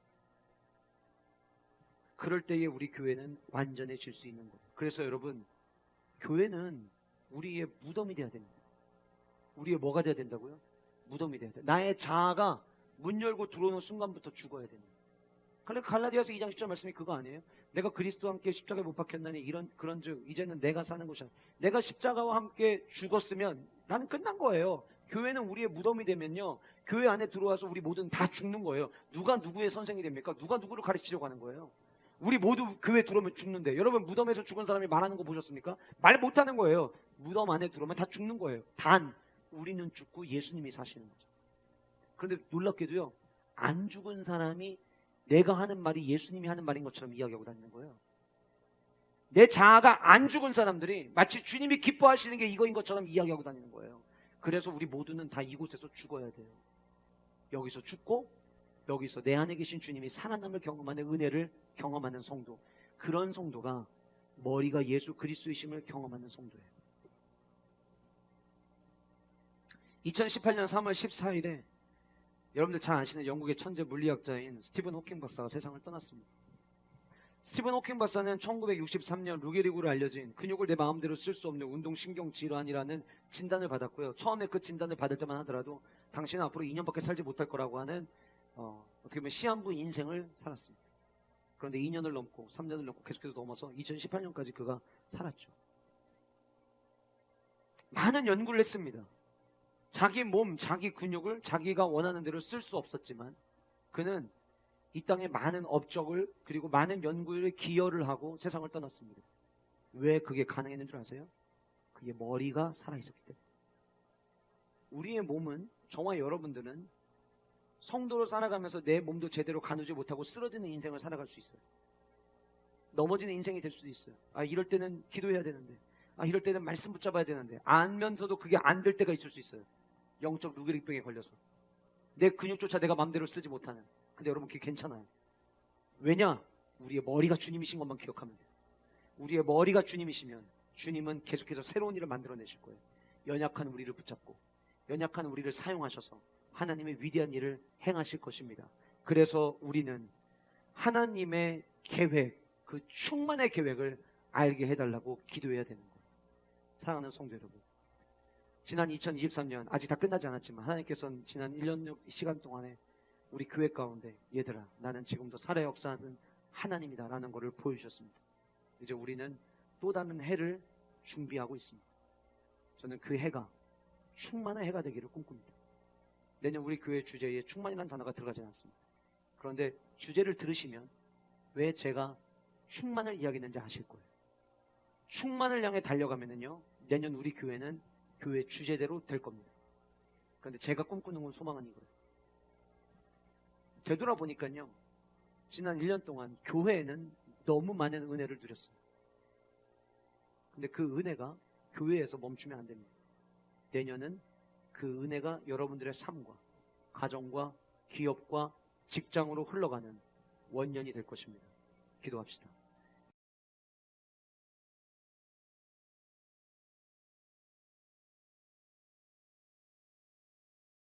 그럴 때에 우리 교회는 완전해질 수 있는 거예요. 그래서 여러분, 교회는 우리의 무덤이 돼야 됩니다. 우리의 뭐가 돼야 된다고요? 무덤이 돼야 돼요. 나의 자아가 문 열고 들어오는 순간부터 죽어야 됩니다. 그러니까 갈라디아서 2장 10절 말씀이 그거 아니에요? 내가 그리스도와 함께 십자가에 못 박혔나니 그런즉 이제는 내가 사는 것이 아니라, 내가 십자가와 함께 죽었으면 나는 끝난 거예요. 교회는 우리의 무덤이 되면요, 교회 안에 들어와서 우리 모두는 다 죽는 거예요. 누가 누구의 선생이 됩니까? 누가 누구를 가르치려고 하는 거예요? 우리 모두 교회 들어오면 죽는데, 여러분 무덤에서 죽은 사람이 말하는 거 보셨습니까? 말 못하는 거예요. 무덤 안에 들어오면 다 죽는 거예요. 단 우리는 죽고 예수님이 사시는 거죠. 그런데 놀랍게도요, 안 죽은 사람이 내가 하는 말이 예수님이 하는 말인 것처럼 이야기하고 다니는 거예요. 내 자아가 안 죽은 사람들이 마치 주님이 기뻐하시는 게 이거인 것처럼 이야기하고 다니는 거예요. 그래서 우리 모두는 다 이곳에서 죽어야 돼요. 여기서 죽고 여기서 내 안에 계신 주님이 살아남을 경험하는 은혜를 경험하는 성도, 그런 성도가 머리가 예수 그리스도이심을 경험하는 성도예요. 2018년 3월 14일에 여러분들 잘 아시는 영국의 천재 물리학자인 스티븐 호킹 박사가 세상을 떠났습니다. 스티븐 호킹 박사는 1963년 루게릭으로 알려진 근육을 내 마음대로 쓸 수 없는 운동신경 질환이라는 진단을 받았고요. 처음에 그 진단을 받을 때만 하더라도 당신은 앞으로 2년밖에 살지 못할 거라고 하는 어떻게 보면 시한부 인생을 살았습니다. 그런데 2년을 넘고 3년을 넘고 계속해서 넘어서 2018년까지 그가 살았죠. 많은 연구를 했습니다. 자기 몸, 자기 근육을 자기가 원하는 대로 쓸 수 없었지만 그는 이 땅에 많은 업적을 그리고 많은 연구에 기여를 하고 세상을 떠났습니다. 왜 그게 가능했는 줄 아세요? 그게 머리가 살아있었기 때문에. 우리의 몸은, 저와 여러분들은 성도로 살아가면서 내 몸도 제대로 가누지 못하고 쓰러지는 인생을 살아갈 수 있어요. 넘어지는 인생이 될 수도 있어요. 이럴 때는 기도해야 되는데, 이럴 때는 말씀 붙잡아야 되는데, 알면서도 그게 안 될 때가 있을 수 있어요. 영적 루게릭병에 걸려서 내 근육조차 내가 마음대로 쓰지 못하는. 근데 여러분, 그게 괜찮아요. 왜냐? 우리의 머리가 주님이신 것만 기억하면 돼요. 우리의 머리가 주님이시면 주님은 계속해서 새로운 일을 만들어내실 거예요. 연약한 우리를 붙잡고 연약한 우리를 사용하셔서 하나님의 위대한 일을 행하실 것입니다. 그래서 우리는 하나님의 계획, 그 충만의 계획을 알게 해달라고 기도해야 되는 거예요. 사랑하는 성도 여러분, 지난 2023년 아직 다 끝나지 않았지만 하나님께서는 지난 1년 시간 동안에 우리 교회 가운데, 얘들아 나는 지금도 살아 역사하는 하나님이다 라는 것을 보여주셨습니다. 이제 우리는 또 다른 해를 준비하고 있습니다. 저는 그 해가 충만한 해가 되기를 꿈꿉니다. 내년 우리 교회 주제에 충만이라는 단어가 들어가지 않습니다. 그런데 주제를 들으시면 왜 제가 충만을 이야기했는지 아실 거예요. 충만을 향해 달려가면은요, 내년 우리 교회는 교회 주제대로 될 겁니다. 그런데 제가 꿈꾸는 건, 소망은 이거예요. 되돌아보니까요, 지난 1년 동안 교회에는 너무 많은 은혜를 누렸어요. 근데 그 은혜가 교회에서 멈추면 안 됩니다. 내년은 그 은혜가 여러분들의 삶과 가정과 기업과 직장으로 흘러가는 원년이 될 것입니다. 기도합시다.